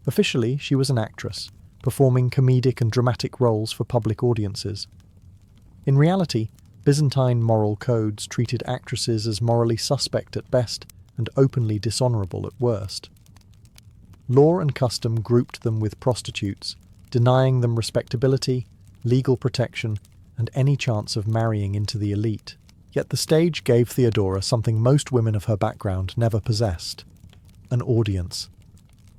Officially, she was an actress, performing comedic and dramatic roles for public audiences. In reality, Byzantine moral codes treated actresses as morally suspect at best and openly dishonourable at worst. Law and custom grouped them with prostitutes, denying them respectability, legal protection, and any chance of marrying into the elite. Yet the stage gave Theodora something most women of her background never possessed: an audience.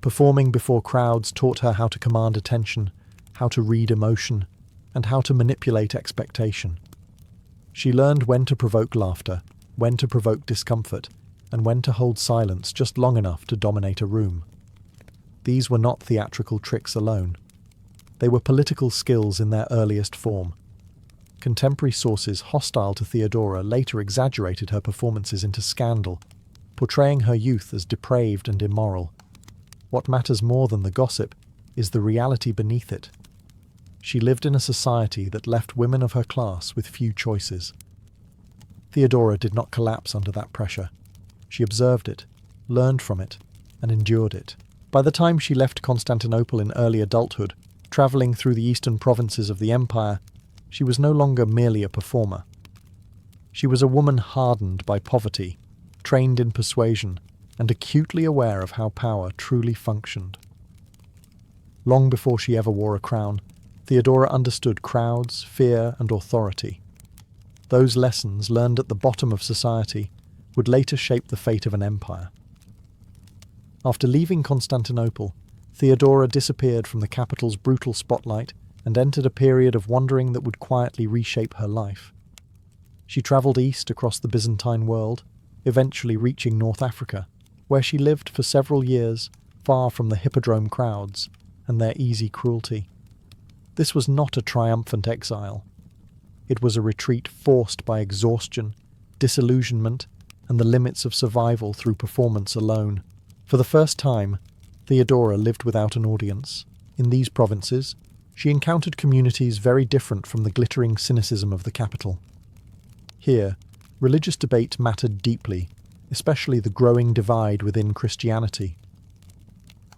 Performing before crowds taught her how to command attention, how to read emotion, and how to manipulate expectation. She learned when to provoke laughter, when to provoke discomfort, and when to hold silence just long enough to dominate a room. These were not theatrical tricks alone. They were political skills in their earliest form. Contemporary sources hostile to Theodora later exaggerated her performances into scandal, portraying her youth as depraved and immoral. What matters more than the gossip is the reality beneath it. She lived in a society that left women of her class with few choices. Theodora did not collapse under that pressure. She observed it, learned from it, and endured it. By the time she left Constantinople in early adulthood, travelling through the eastern provinces of the empire, she was no longer merely a performer. She was a woman hardened by poverty, trained in persuasion, and acutely aware of how power truly functioned. Long before she ever wore a crown, Theodora understood crowds, fear, and authority. Those lessons, learned at the bottom of society, would later shape the fate of an empire. After leaving Constantinople, Theodora disappeared from the capital's brutal spotlight and entered a period of wandering that would quietly reshape her life. She travelled east across the Byzantine world, eventually reaching North Africa, where she lived for several years, far from the hippodrome crowds and their easy cruelty. This was not a triumphant exile. It was a retreat forced by exhaustion, disillusionment, and the limits of survival through performance alone. For the first time, Theodora lived without an audience. In these provinces, she encountered communities very different from the glittering cynicism of the capital. Here, religious debate mattered deeply, especially the growing divide within Christianity.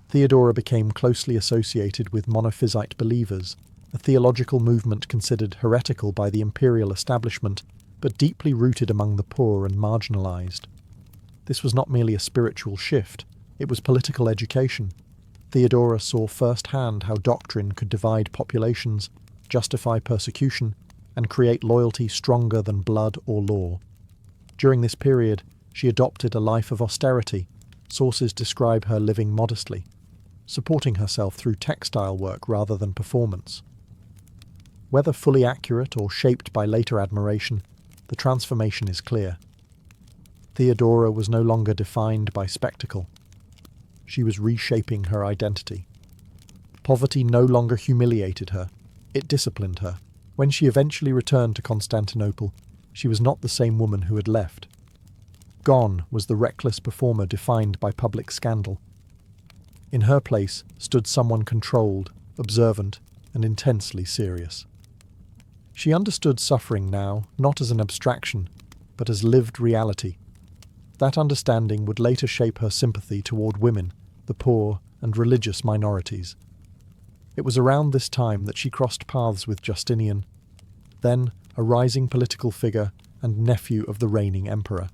Theodora became closely associated with monophysite believers, a theological movement considered heretical by the imperial establishment, but deeply rooted among the poor and marginalized. This was not merely a spiritual shift, it was political education. Theodora saw firsthand how doctrine could divide populations, justify persecution, and create loyalty stronger than blood or law. During this period, she adopted a life of austerity. Sources describe her living modestly, supporting herself through textile work rather than performance. Whether fully accurate or shaped by later admiration, the transformation is clear. Theodora was no longer defined by spectacle. She was reshaping her identity. Poverty no longer humiliated her, it disciplined her. When she eventually returned to Constantinople, she was not the same woman who had left. Gone was the reckless performer defined by public scandal. In her place stood someone controlled, observant, and intensely serious. She understood suffering now, not as an abstraction, but as lived reality. That understanding would later shape her sympathy toward women, the poor, and religious minorities. It was around this time that she crossed paths with Justinian, then a rising political figure and nephew of the reigning emperor.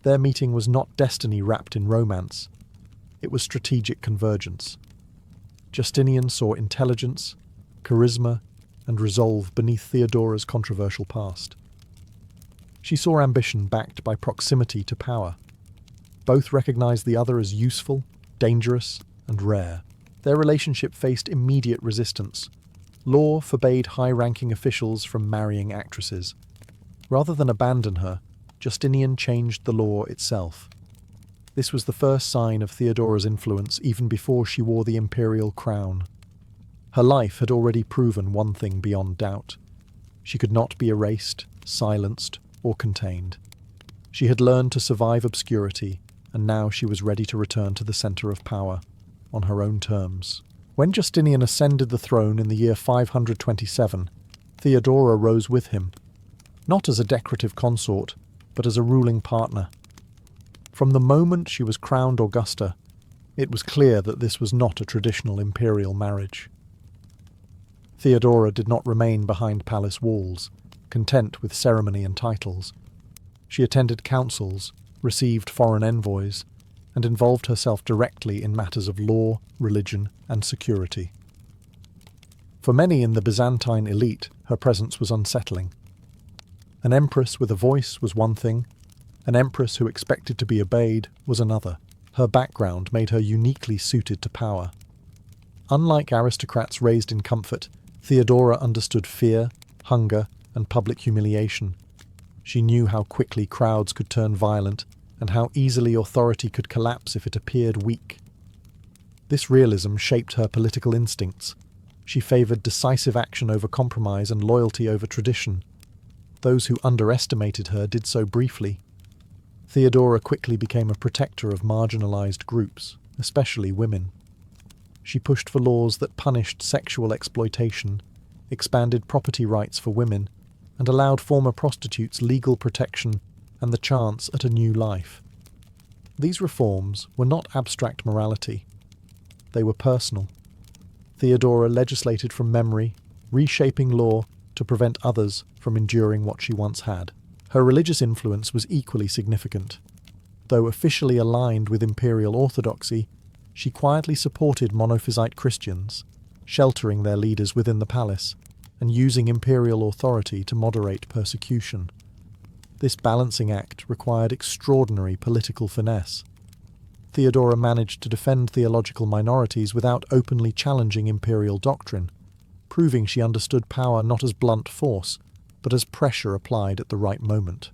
Their meeting was not destiny wrapped in romance. It was strategic convergence. Justinian saw intelligence, charisma, and resolve beneath Theodora's controversial past. She saw ambition backed by proximity to power. Both recognized the other as useful, dangerous, and rare. Their relationship faced immediate resistance. Law forbade high-ranking officials from marrying actresses. Rather than abandon her, Justinian changed the law itself. This was the first sign of Theodora's influence even before she wore the imperial crown. Her life had already proven one thing beyond doubt. She could not be erased, silenced, or contained. She had learned to survive obscurity, and now she was ready to return to the center of power, on her own terms. When Justinian ascended the throne in the year 527, Theodora rose with him, not as a decorative consort, but as a ruling partner. From the moment she was crowned Augusta, it was clear that this was not a traditional imperial marriage. Theodora did not remain behind palace walls, content with ceremony and titles. She attended councils, received foreign envoys, and involved herself directly in matters of law, religion, and security. For many in the Byzantine elite, her presence was unsettling. An empress with a voice was one thing, an empress who expected to be obeyed was another. Her background made her uniquely suited to power. Unlike aristocrats raised in comfort, Theodora understood fear, hunger, and public humiliation. She knew how quickly crowds could turn violent, and how easily authority could collapse if it appeared weak. This realism shaped her political instincts. She favoured decisive action over compromise and loyalty over tradition. Those who underestimated her did so briefly. Theodora quickly became a protector of marginalized groups, especially women. She pushed for laws that punished sexual exploitation, expanded property rights for women, and allowed former prostitutes legal protection and the chance at a new life. These reforms were not abstract morality. They were personal. Theodora legislated from memory, reshaping law to prevent others from enduring what she once had. Her religious influence was equally significant. Though officially aligned with imperial orthodoxy, she quietly supported monophysite Christians, sheltering their leaders within the palace and using imperial authority to moderate persecution. This balancing act required extraordinary political finesse. Theodora managed to defend theological minorities without openly challenging imperial doctrine, proving she understood power not as blunt force, but as pressure applied at the right moment.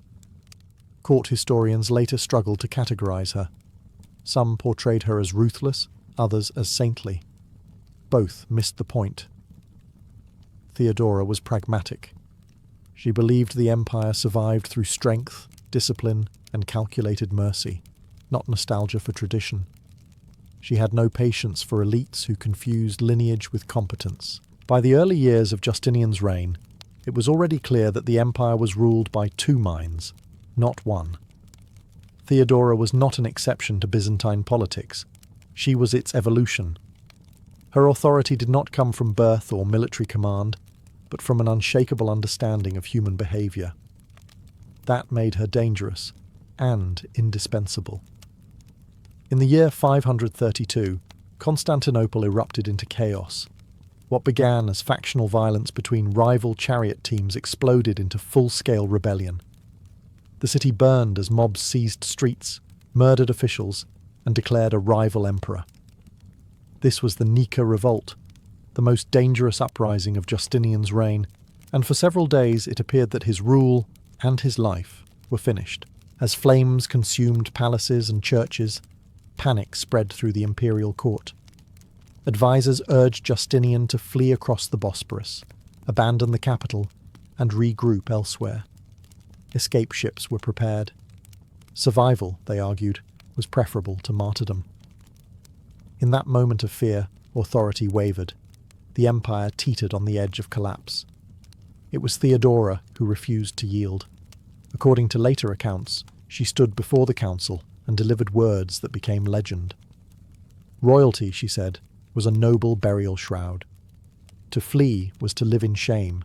Court historians later struggled to categorize her. Some portrayed her as ruthless, others as saintly. Both missed the point. Theodora was pragmatic. She believed the empire survived through strength, discipline, and calculated mercy, not nostalgia for tradition. She had no patience for elites who confused lineage with competence. By the early years of Justinian's reign, it was already clear that the empire was ruled by two minds, not one. Theodora was not an exception to Byzantine politics. She was its evolution. Her authority did not come from birth or military command, but from an unshakable understanding of human behavior. That made her dangerous and indispensable. In the year 532, Constantinople erupted into chaos. What began as factional violence between rival chariot teams exploded into full-scale rebellion. The city burned as mobs seized streets, murdered officials, and declared a rival emperor. This was the Nika Revolt, the most dangerous uprising of Justinian's reign, and for several days it appeared that his rule and his life were finished. As flames consumed palaces and churches, panic spread through the imperial court. Advisors urged Justinian to flee across the Bosporus, abandon the capital, and regroup elsewhere. Escape ships were prepared. Survival, they argued, was preferable to martyrdom. In that moment of fear, authority wavered. The empire teetered on the edge of collapse. It was Theodora who refused to yield. According to later accounts, she stood before the council and delivered words that became legend. Royalty, she said, was a noble burial shroud. To flee was to live in shame.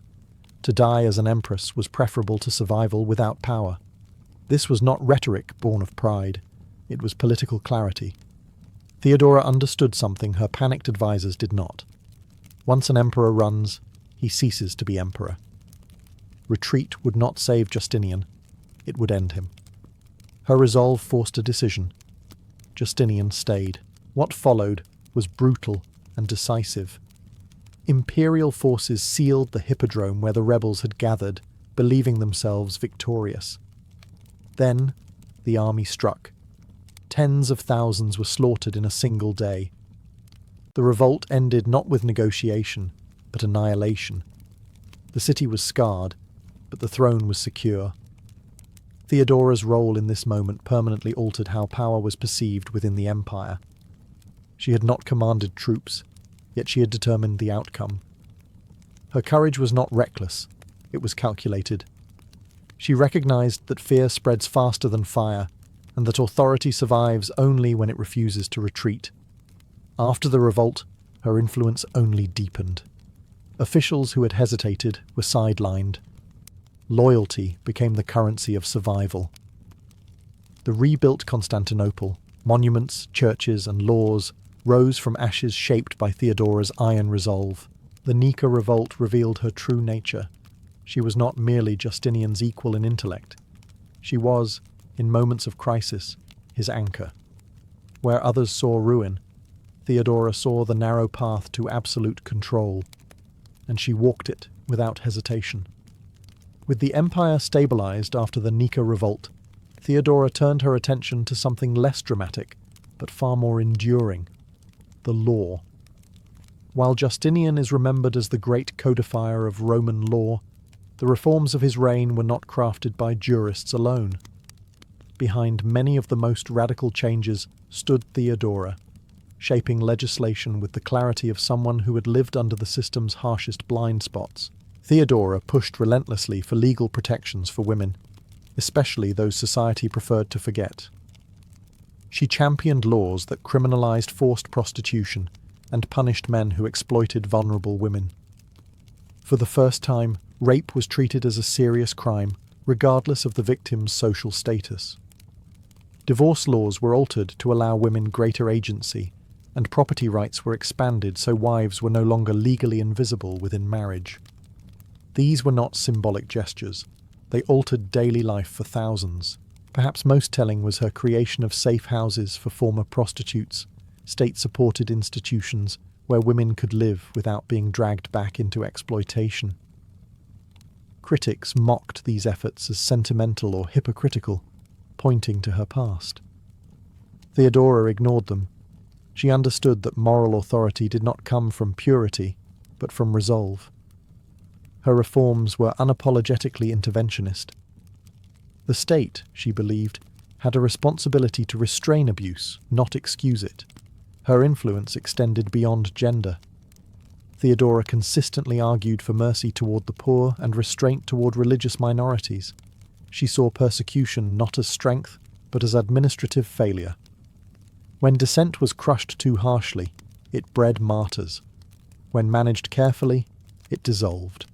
To die as an empress was preferable to survival without power. This was not rhetoric born of pride. It was political clarity. Theodora understood something her panicked advisors did not. Once an emperor runs, he ceases to be emperor. Retreat would not save Justinian. It would end him. Her resolve forced a decision. Justinian stayed. What followed was brutal and decisive. Imperial forces sealed the hippodrome where the rebels had gathered, believing themselves victorious. Then the army struck. Tens of thousands were slaughtered in a single day. The revolt ended not with negotiation, but annihilation. The city was scarred, but the throne was secure. Theodora's role in this moment permanently altered how power was perceived within the empire. She had not commanded troops, yet she had determined the outcome. Her courage was not reckless, it was calculated. She recognized that fear spreads faster than fire, and that authority survives only when it refuses to retreat. After the revolt, her influence only deepened. Officials who had hesitated were sidelined. Loyalty became the currency of survival. The rebuilt Constantinople, monuments, churches, and laws rose from ashes shaped by Theodora's iron resolve. The Nika Revolt revealed her true nature. She was not merely Justinian's equal in intellect. She was, in moments of crisis, his anchor. Where others saw ruin, Theodora saw the narrow path to absolute control, and she walked it without hesitation. With the empire stabilized after the Nika Revolt, Theodora turned her attention to something less dramatic, but far more enduring: the law. While Justinian is remembered as the great codifier of Roman law, the reforms of his reign were not crafted by jurists alone. Behind many of the most radical changes stood Theodora, shaping legislation with the clarity of someone who had lived under the system's harshest blind spots. Theodora pushed relentlessly for legal protections for women, especially those society preferred to forget. She championed laws that criminalized forced prostitution and punished men who exploited vulnerable women. For the first time, rape was treated as a serious crime, regardless of the victim's social status. Divorce laws were altered to allow women greater agency, and property rights were expanded so wives were no longer legally invisible within marriage. These were not symbolic gestures. They altered daily life for thousands. Perhaps most telling was her creation of safe houses for former prostitutes, state-supported institutions where women could live without being dragged back into exploitation. Critics mocked these efforts as sentimental or hypocritical, pointing to her past. Theodora ignored them. She understood that moral authority did not come from purity, but from resolve. Her reforms were unapologetically interventionist. The state, she believed, had a responsibility to restrain abuse, not excuse it. Her influence extended beyond gender. Theodora consistently argued for mercy toward the poor and restraint toward religious minorities. She saw persecution not as strength, but as administrative failure. When dissent was crushed too harshly, it bred martyrs. When managed carefully, it dissolved.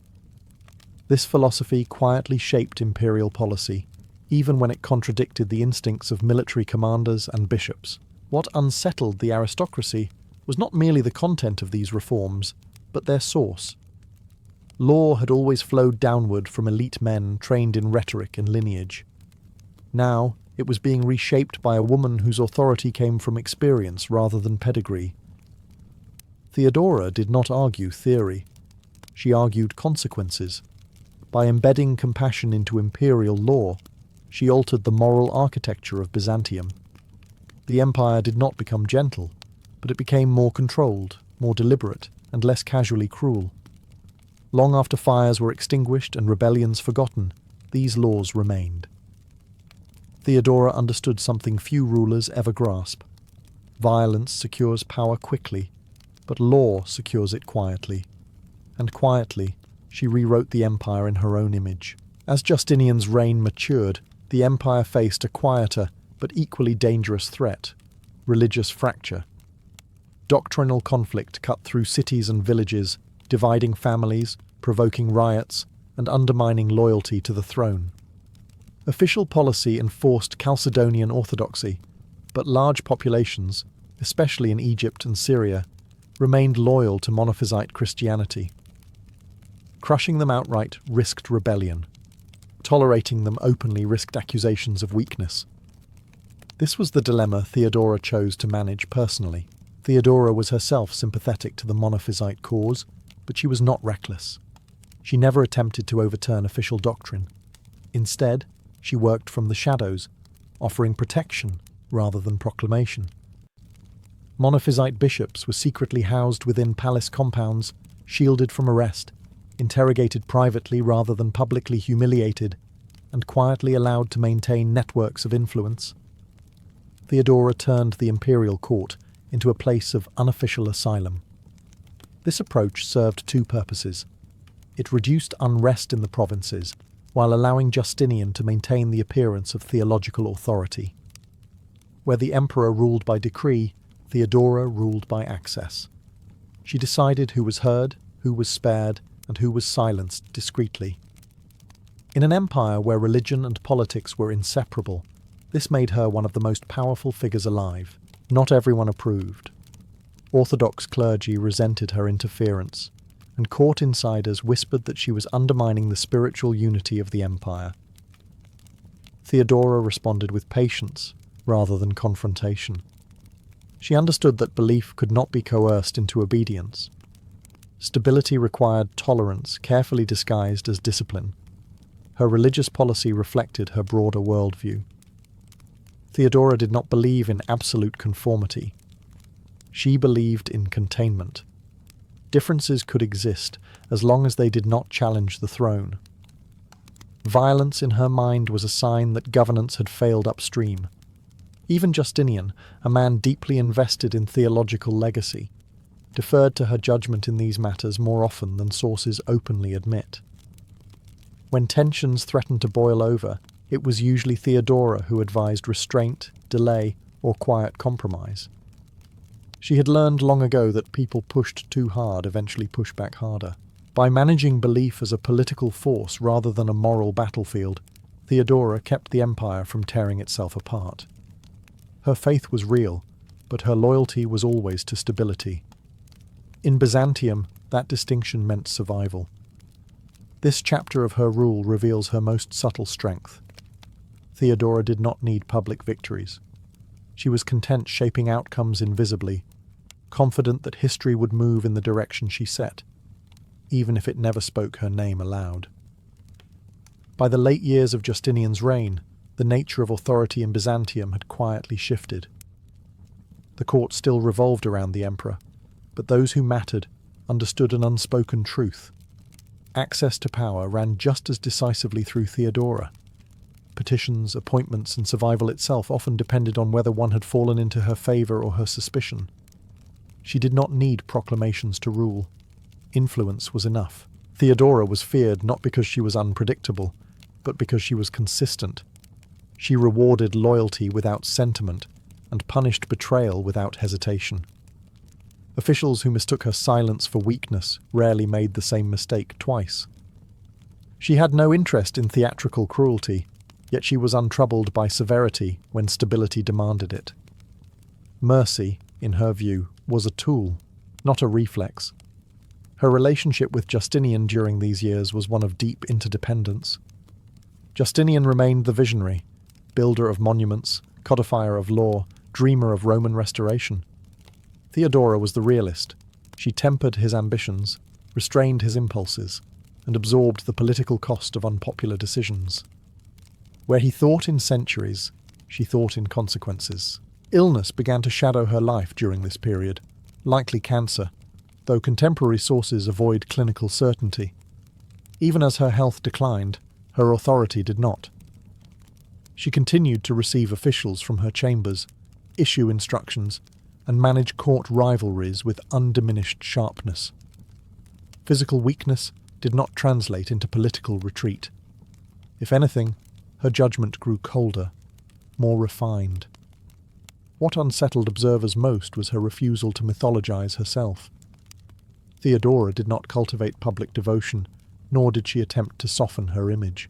This philosophy quietly shaped imperial policy, even when it contradicted the instincts of military commanders and bishops. What unsettled the aristocracy was not merely the content of these reforms, but their source. Law had always flowed downward from elite men trained in rhetoric and lineage. Now, it was being reshaped by a woman whose authority came from experience rather than pedigree. Theodora did not argue theory. She argued consequences. By embedding compassion into imperial law, she altered the moral architecture of Byzantium. The empire did not become gentle, but it became more controlled, more deliberate, and less casually cruel. Long after fires were extinguished and rebellions forgotten, these laws remained. Theodora understood something few rulers ever grasp. Violence secures power quickly, but law secures it quietly. And quietly, she rewrote the empire in her own image. As Justinian's reign matured, the empire faced a quieter but equally dangerous threat: religious fracture. Doctrinal conflict cut through cities and villages, dividing families, provoking riots, and undermining loyalty to the throne. Official policy enforced Chalcedonian orthodoxy, but large populations, especially in Egypt and Syria, remained loyal to Monophysite Christianity. Crushing them outright risked rebellion. Tolerating them openly risked accusations of weakness. This was the dilemma Theodora chose to manage personally. Theodora was herself sympathetic to the Monophysite cause, but she was not reckless. She never attempted to overturn official doctrine. Instead, she worked from the shadows, offering protection rather than proclamation. Monophysite bishops were secretly housed within palace compounds, shielded from arrest, interrogated privately rather than publicly humiliated, and quietly allowed to maintain networks of influence. Theodora turned the imperial court into a place of unofficial asylum. This approach served two purposes. It reduced unrest in the provinces, while allowing Justinian to maintain the appearance of theological authority. Where the emperor ruled by decree, Theodora ruled by access. She decided who was heard, who was spared, and who was silenced discreetly. In an empire where religion and politics were inseparable, this made her one of the most powerful figures alive. Not everyone approved. Orthodox clergy resented her interference, and court insiders whispered that she was undermining the spiritual unity of the empire. Theodora responded with patience, rather than confrontation. She understood that belief could not be coerced into obedience. Stability required tolerance, carefully disguised as discipline. Her religious policy reflected her broader worldview. Theodora did not believe in absolute conformity. She believed in containment. Differences could exist as long as they did not challenge the throne. Violence in her mind was a sign that governance had failed upstream. Even Justinian, a man deeply invested in theological legacy, deferred to her judgment in these matters more often than sources openly admit. When tensions threatened to boil over, it was usually Theodora who advised restraint, delay, or quiet compromise. She had learned long ago that people pushed too hard eventually push back harder. By managing belief as a political force rather than a moral battlefield, Theodora kept the empire from tearing itself apart. Her faith was real, but her loyalty was always to stability. In Byzantium, that distinction meant survival. This chapter of her rule reveals her most subtle strength. Theodora did not need public victories. She was content shaping outcomes invisibly, confident that history would move in the direction she set, even if it never spoke her name aloud. By the late years of Justinian's reign, the nature of authority in Byzantium had quietly shifted. The court still revolved around the emperor, but those who mattered understood an unspoken truth. Access to power ran just as decisively through Theodora. Petitions, appointments, and survival itself often depended on whether one had fallen into her favour or her suspicion. She did not need proclamations to rule. Influence was enough. Theodora was feared not because she was unpredictable, but because she was consistent. She rewarded loyalty without sentiment and punished betrayal without hesitation. Officials who mistook her silence for weakness rarely made the same mistake twice. She had no interest in theatrical cruelty, yet she was untroubled by severity when stability demanded it. Mercy, in her view, was a tool, not a reflex. Her relationship with Justinian during these years was one of deep interdependence. Justinian remained the visionary, builder of monuments, codifier of law, dreamer of Roman restoration. Theodora was the realist. She tempered his ambitions, restrained his impulses, and absorbed the political cost of unpopular decisions. Where he thought in centuries, she thought in consequences. Illness began to shadow her life during this period, likely cancer, though contemporary sources avoid clinical certainty. Even as her health declined, her authority did not. She continued to receive officials from her chambers, issue instructions, and manage court rivalries with undiminished sharpness. Physical weakness did not translate into political retreat. If anything, her judgment grew colder, more refined. What unsettled observers most was her refusal to mythologize herself. Theodora did not cultivate public devotion, nor did she attempt to soften her image.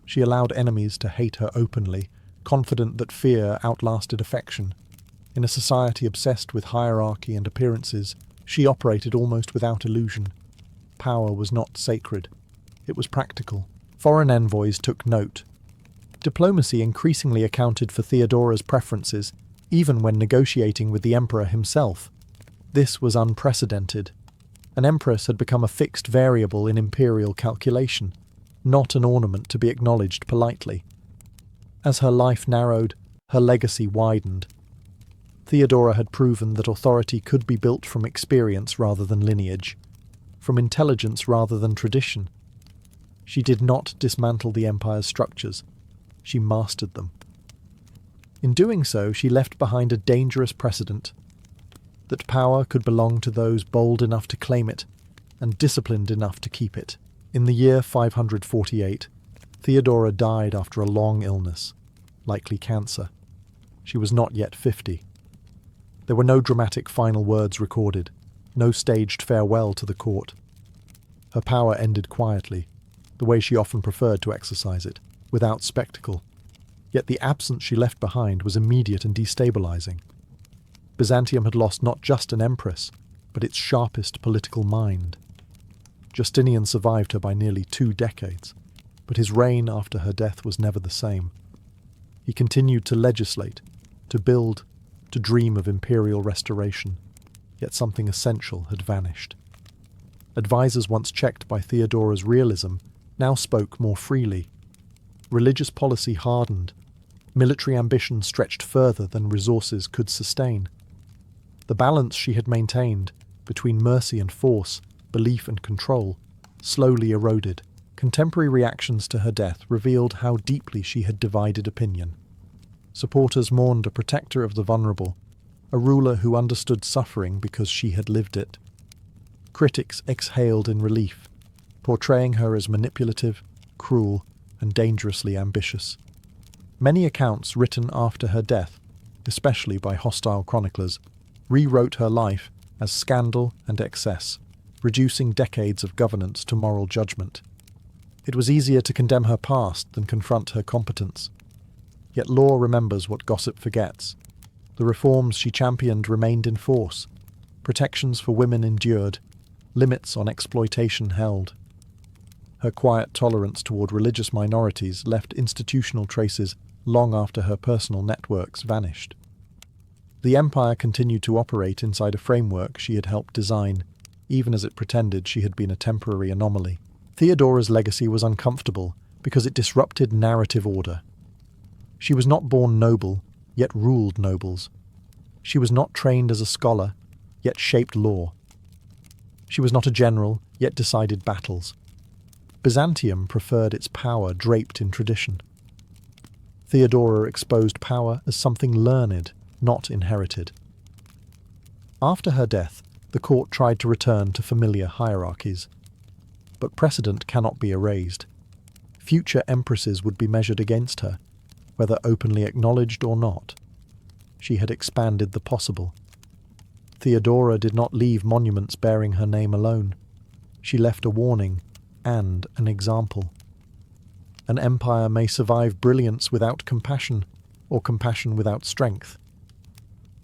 She allowed enemies to hate her openly, confident that fear outlasted affection. In a society obsessed with hierarchy and appearances, she operated almost without illusion. Power was not sacred. It was practical. Foreign envoys took note. Diplomacy increasingly accounted for Theodora's preferences, even when negotiating with the emperor himself. This was unprecedented. An empress had become a fixed variable in imperial calculation, not an ornament to be acknowledged politely. As her life narrowed, her legacy widened. Theodora had proven that authority could be built from experience rather than lineage, from intelligence rather than tradition. She did not dismantle the empire's structures. She mastered them. In doing so, she left behind a dangerous precedent: that power could belong to those bold enough to claim it and disciplined enough to keep it. In the year 548, Theodora died after a long illness, likely cancer. She was not yet 50. There were no dramatic final words recorded, no staged farewell to the court. Her power ended quietly, the way she often preferred to exercise it, without spectacle. Yet the absence she left behind was immediate and destabilizing. Byzantium had lost not just an empress, but its sharpest political mind. Justinian survived her by nearly 2 decades, but his reign after her death was never the same. He continued to legislate, to build, to dream of imperial restoration, yet something essential had vanished. Advisors once checked by Theodora's realism now spoke more freely. Religious policy hardened. Military ambition stretched further than resources could sustain. The balance she had maintained between mercy and force, belief and control, slowly eroded. Contemporary reactions to her death revealed how deeply she had divided opinion. Supporters mourned a protector of the vulnerable, a ruler who understood suffering because she had lived it. Critics exhaled in relief, portraying her as manipulative, cruel, and dangerously ambitious. Many accounts written after her death, especially by hostile chroniclers, rewrote her life as scandal and excess, reducing decades of governance to moral judgment. It was easier to condemn her past than confront her competence. Yet law remembers what gossip forgets. The reforms she championed remained in force. Protections for women endured. Limits on exploitation held. Her quiet tolerance toward religious minorities left institutional traces long after her personal networks vanished. The empire continued to operate inside a framework she had helped design, even as it pretended she had been a temporary anomaly. Theodora's legacy was uncomfortable because it disrupted narrative order. She was not born noble, yet ruled nobles. She was not trained as a scholar, yet shaped law. She was not a general, yet decided battles. Byzantium preferred its power draped in tradition. Theodora exposed power as something learned, not inherited. After her death, the court tried to return to familiar hierarchies. But precedent cannot be erased. Future empresses would be measured against her, whether openly acknowledged or not. She had expanded the possible. Theodora did not leave monuments bearing her name alone. She left a warning and an example. An empire may survive brilliance without compassion, or compassion without strength.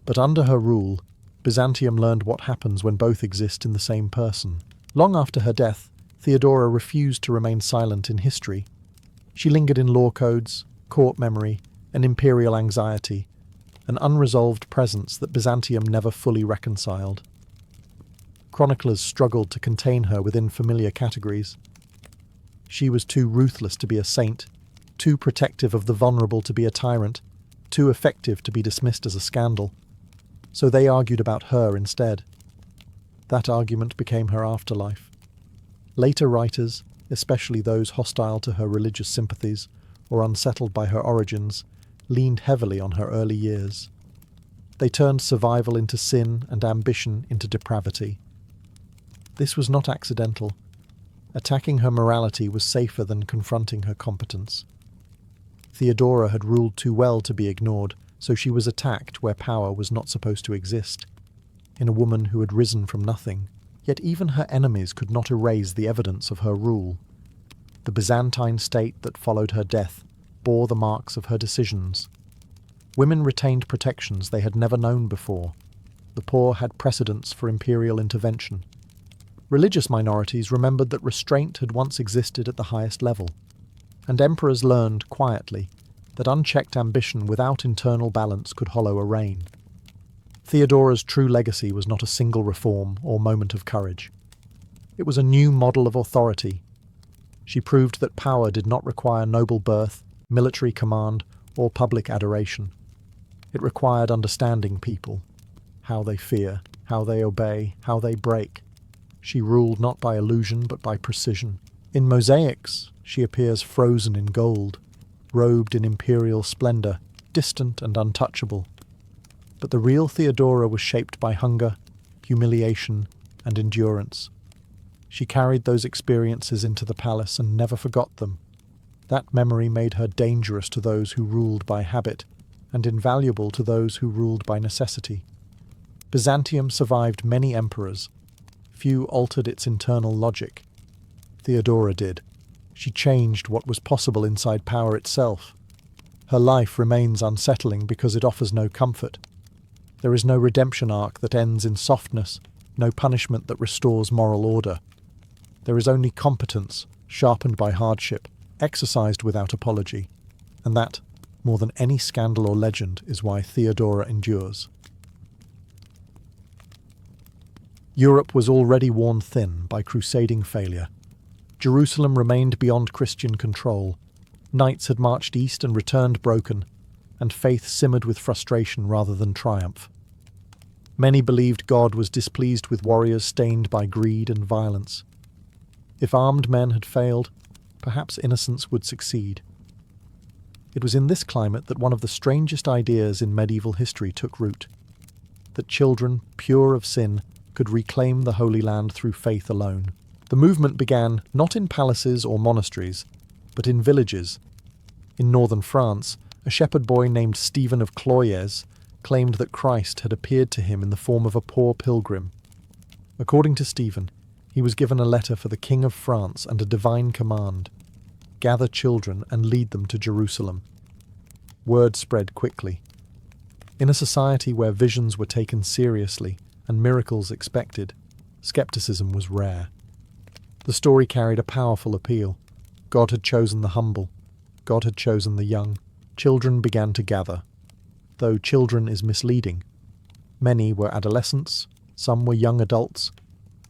But under her rule, Byzantium learned what happens when both exist in the same person. Long after her death, Theodora refused to remain silent in history. She lingered in law codes, court memory, and imperial anxiety, an unresolved presence that Byzantium never fully reconciled. Chroniclers struggled to contain her within familiar categories. She was too ruthless to be a saint, too protective of the vulnerable to be a tyrant, too effective to be dismissed as a scandal. So they argued about her instead. That argument became her afterlife. Later writers, especially those hostile to her religious sympathies or unsettled by her origins, leaned heavily on her early years. They turned survival into sin and ambition into depravity. This was not accidental. Attacking her morality was safer than confronting her competence. Theodora had ruled too well to be ignored, so she was attacked where power was not supposed to exist. In a woman who had risen from nothing, yet even her enemies could not erase the evidence of her rule. The Byzantine state that followed her death bore the marks of her decisions. Women retained protections they had never known before. The poor had precedents for imperial intervention. Religious minorities remembered that restraint had once existed at the highest level, and emperors learned, quietly, that unchecked ambition without internal balance could hollow a reign. Theodora's true legacy was not a single reform or moment of courage. It was a new model of authority. She proved that power did not require noble birth, military command, or public adoration. It required understanding people, how they fear, how they obey, how they break. She ruled not by illusion but by precision. In mosaics, she appears frozen in gold, robed in imperial splendor, distant and untouchable. But the real Theodora was shaped by hunger, humiliation, and endurance. She carried those experiences into the palace and never forgot them. That memory made her dangerous to those who ruled by habit, and invaluable to those who ruled by necessity. Byzantium survived many emperors. Few altered its internal logic. Theodora did. She changed what was possible inside power itself. Her life remains unsettling because it offers no comfort. There is no redemption arc that ends in softness, no punishment that restores moral order. There is only competence, sharpened by hardship, exercised without apology. And that, more than any scandal or legend, is why Theodora endures. Europe was already worn thin by crusading failure. Jerusalem remained beyond Christian control. Knights had marched east and returned broken, and faith simmered with frustration rather than triumph. Many believed God was displeased with warriors stained by greed and violence. If armed men had failed, perhaps innocence would succeed. It was in this climate that one of the strangest ideas in medieval history took root: that children, pure of sin, could reclaim the Holy Land through faith alone. The movement began not in palaces or monasteries, but in villages. In northern France, a shepherd boy named Stephen of Cloyes claimed that Christ had appeared to him in the form of a poor pilgrim. According to Stephen, he was given a letter for the King of France and a divine command: gather children and lead them to Jerusalem. Word spread quickly. In a society where visions were taken seriously and miracles expected, skepticism was rare. The story carried a powerful appeal. God had chosen the humble. God had chosen the young. Children began to gather. Though children is misleading. Many were adolescents, some were young adults,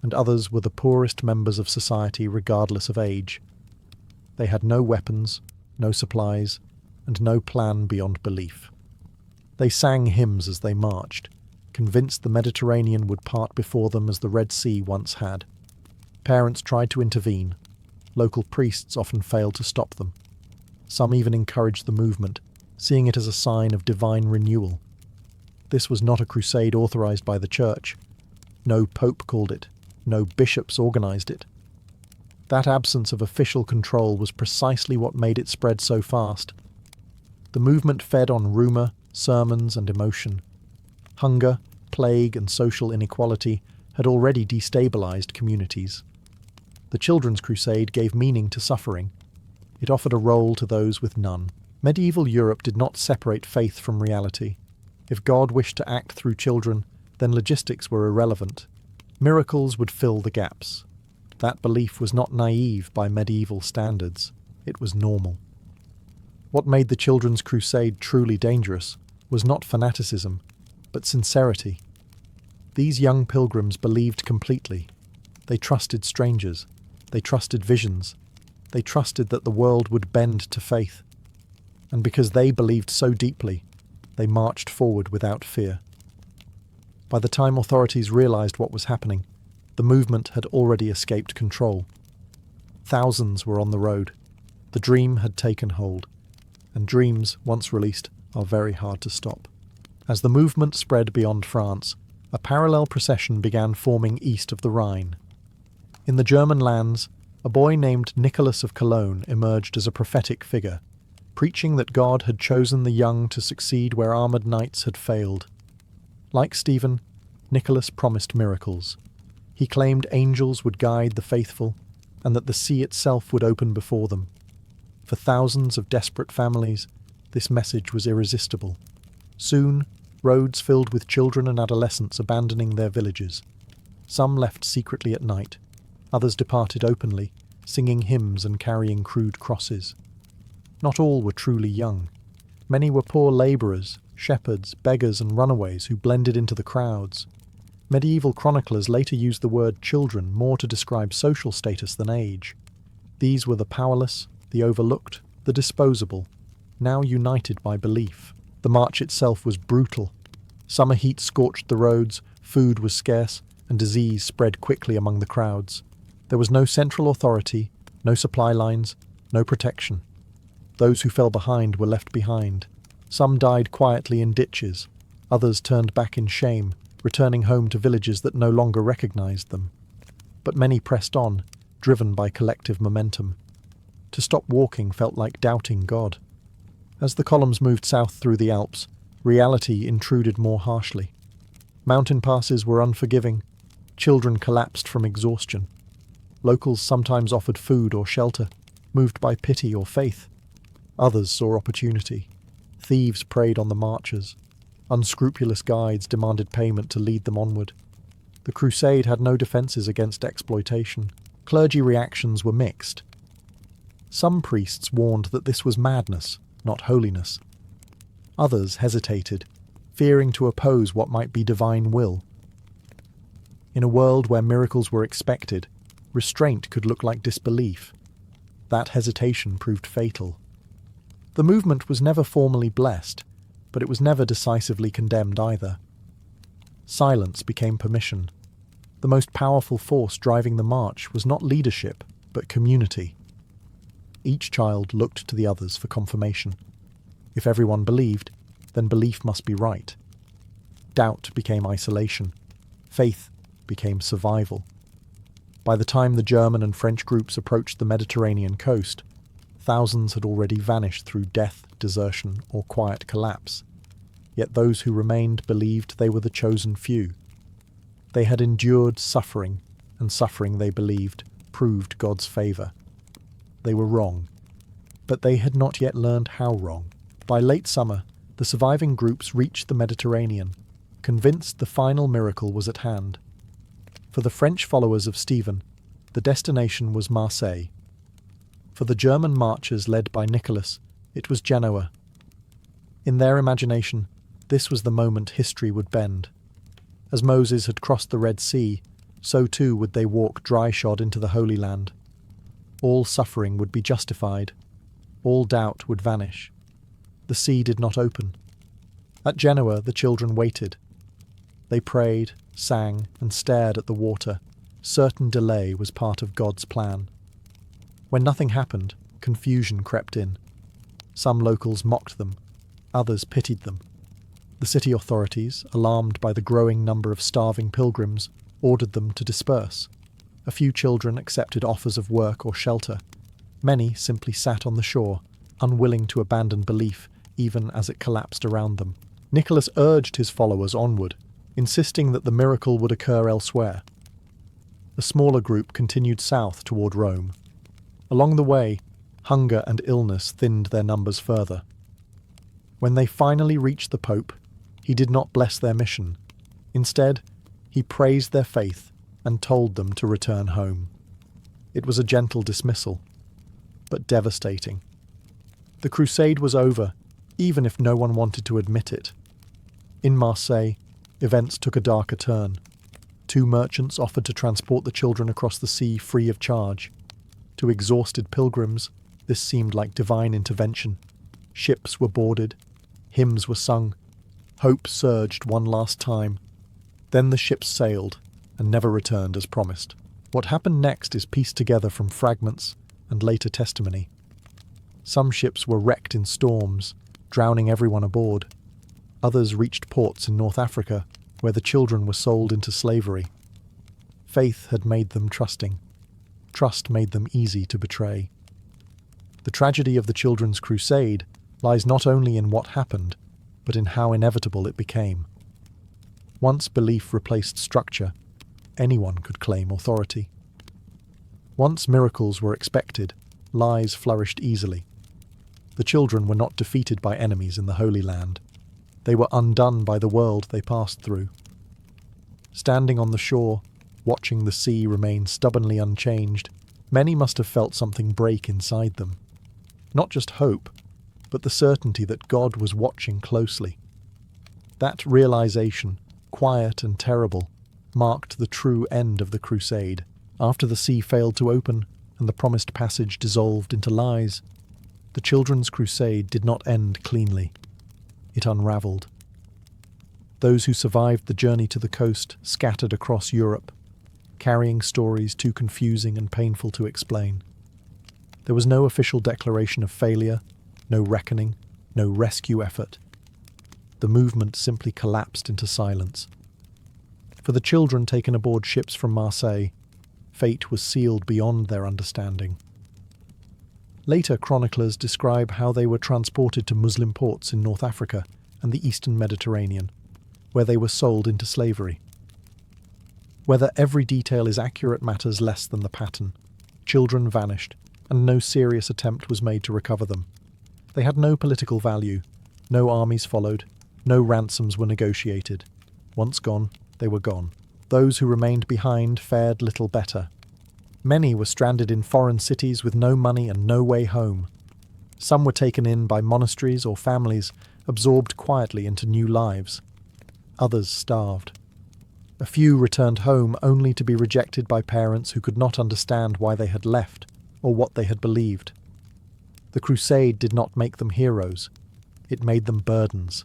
and others were the poorest members of society regardless of age. They had no weapons, no supplies, and no plan beyond belief. They sang hymns as they marched, convinced the Mediterranean would part before them as the Red Sea once had. Parents tried to intervene. Local priests often failed to stop them. Some even encouraged the movement, seeing it as a sign of divine renewal. This was not a crusade authorized by the Church. No pope called it. No bishops organized it. That absence of official control was precisely what made it spread so fast. The movement fed on rumor, sermons, and emotion. Hunger, plague, and social inequality had already destabilized communities. The Children's Crusade gave meaning to suffering. It offered a role to those with none. Medieval Europe did not separate faith from reality. If God wished to act through children, then logistics were irrelevant. Miracles would fill the gaps. That belief was not naive by medieval standards. It was normal. What made the Children's Crusade truly dangerous was not fanaticism, but sincerity. These young pilgrims believed completely. They trusted strangers. They trusted visions. They trusted that the world would bend to faith. And because they believed so deeply, they marched forward without fear. By the time authorities realized what was happening, the movement had already escaped control. Thousands were on the road. The dream had taken hold. And dreams, once released, are very hard to stop. As the movement spread beyond France, a parallel procession began forming east of the Rhine. In the German lands, a boy named Nicholas of Cologne emerged as a prophetic figure, preaching that God had chosen the young to succeed where armoured knights had failed. Like Stephen, Nicholas promised miracles. He claimed angels would guide the faithful, and that the sea itself would open before them. For thousands of desperate families, this message was irresistible. Soon, roads filled with children and adolescents abandoning their villages. Some left secretly at night. Others departed openly, singing hymns and carrying crude crosses. Not all were truly young. Many were poor labourers, shepherds, beggars, and runaways who blended into the crowds. Medieval chroniclers later used the word children more to describe social status than age. These were the powerless, the overlooked, the disposable, now united by belief. The march itself was brutal. Summer heat scorched the roads, food was scarce, and disease spread quickly among the crowds. There was no central authority, no supply lines, no protection. Those who fell behind were left behind. Some died quietly in ditches. Others turned back in shame, returning home to villages that no longer recognized them. But many pressed on, driven by collective momentum. To stop walking felt like doubting God. As the columns moved south through the Alps, reality intruded more harshly. Mountain passes were unforgiving. Children collapsed from exhaustion. Locals sometimes offered food or shelter, moved by pity or faith. Others saw opportunity. Thieves preyed on the marchers. Unscrupulous guides demanded payment to lead them onward. The crusade had no defences against exploitation. Clergy reactions were mixed. Some priests warned that this was madness, not holiness. Others hesitated, fearing to oppose what might be divine will. In a world where miracles were expected, restraint could look like disbelief. That hesitation proved fatal. The movement was never formally blessed, but it was never decisively condemned either. Silence became permission. The most powerful force driving the march was not leadership, but community. Each child looked to the others for confirmation. If everyone believed, then belief must be right. Doubt became isolation. Faith became survival. By the time the German and French groups approached the Mediterranean coast, thousands had already vanished through death, desertion, or quiet collapse. Yet those who remained believed they were the chosen few. They had endured suffering, and suffering, they believed, proved God's favour. They were wrong, but they had not yet learned how wrong. By late summer, the surviving groups reached the Mediterranean, convinced the final miracle was at hand. For the French followers of Stephen, the destination was Marseille. For the German marchers led by Nicholas, it was Genoa. In their imagination, this was the moment history would bend. As Moses had crossed the Red Sea, so too would they walk dry-shod into the Holy Land. All suffering would be justified. All doubt would vanish. The sea did not open. At Genoa, the children waited. They prayed, sang, and stared at the water. Certain delay was part of God's plan. When nothing happened, confusion crept in. Some locals mocked them. Others pitied them. The city authorities, alarmed by the growing number of starving pilgrims, ordered them to disperse. A few children accepted offers of work or shelter. Many simply sat on the shore, unwilling to abandon belief, even as it collapsed around them. Nicholas urged his followers onward, insisting that the miracle would occur elsewhere. A smaller group continued south toward Rome. Along the way, hunger and illness thinned their numbers further. When they finally reached the Pope, he did not bless their mission. Instead, he praised their faith and told them to return home. It was a gentle dismissal, but devastating. The crusade was over, even if no one wanted to admit it. In Marseille, events took a darker turn. 2 merchants offered to transport the children across the sea free of charge. To exhausted pilgrims, this seemed like divine intervention. Ships were boarded, hymns were sung, hope surged one last time. Then the ships sailed and never returned as promised. What happened next is pieced together from fragments and later testimony. Some ships were wrecked in storms, drowning everyone aboard. Others reached ports in North Africa, where the children were sold into slavery. Faith had made them trusting. Trust made them easy to betray. The tragedy of the children's crusade lies not only in what happened, but in how inevitable it became. Once belief replaced structure, anyone could claim authority. Once miracles were expected, lies flourished easily. The children were not defeated by enemies in the Holy Land. They were undone by the world they passed through. Standing on the shore, watching the sea remain stubbornly unchanged, many must have felt something break inside them. Not just hope, but the certainty that God was watching closely. That realization, quiet and terrible, marked the true end of the crusade. After the sea failed to open and the promised passage dissolved into lies, the children's crusade did not end cleanly. It unravelled. Those who survived the journey to the coast scattered across Europe, carrying stories too confusing and painful to explain. There was no official declaration of failure, no reckoning, no rescue effort. The movement simply collapsed into silence. For the children taken aboard ships from Marseille, fate was sealed beyond their understanding. Later chroniclers describe how they were transported to Muslim ports in North Africa and the eastern Mediterranean, where they were sold into slavery. Whether every detail is accurate matters less than the pattern. Children vanished, and no serious attempt was made to recover them. They had no political value, no armies followed, no ransoms were negotiated. Once gone, they were gone. Those who remained behind fared little better. Many were stranded in foreign cities with no money and no way home. Some were taken in by monasteries or families, absorbed quietly into new lives. Others starved. A few returned home only to be rejected by parents who could not understand why they had left or what they had believed. The crusade did not make them heroes. It made them burdens.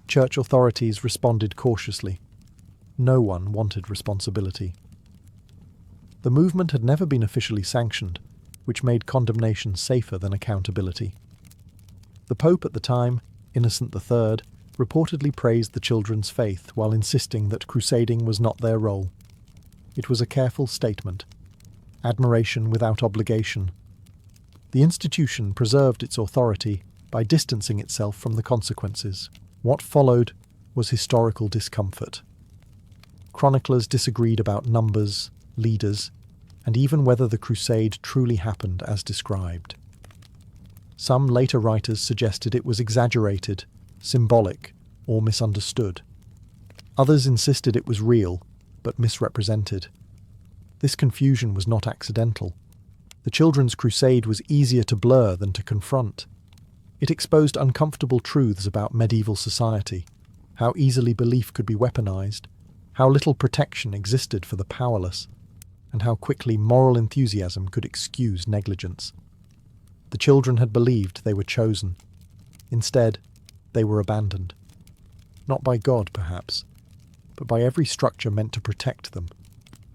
Church authorities responded cautiously. No one wanted responsibility. The movement had never been officially sanctioned, which made condemnation safer than accountability. The Pope at the time, Innocent III, reportedly praised the children's faith while insisting that crusading was not their role. It was a careful statement. Admiration without obligation. The institution preserved its authority by distancing itself from the consequences. What followed was historical discomfort. Chroniclers disagreed about numbers, leaders, and even whether the crusade truly happened as described. Some later writers suggested it was exaggerated, symbolic, or misunderstood. Others insisted it was real, but misrepresented. This confusion was not accidental. The Children's Crusade was easier to blur than to confront. It exposed uncomfortable truths about medieval society, how easily belief could be weaponized, how little protection existed for the powerless, and how quickly moral enthusiasm could excuse negligence. The children had believed they were chosen. Instead, they were abandoned. Not by God, perhaps, but by every structure meant to protect them.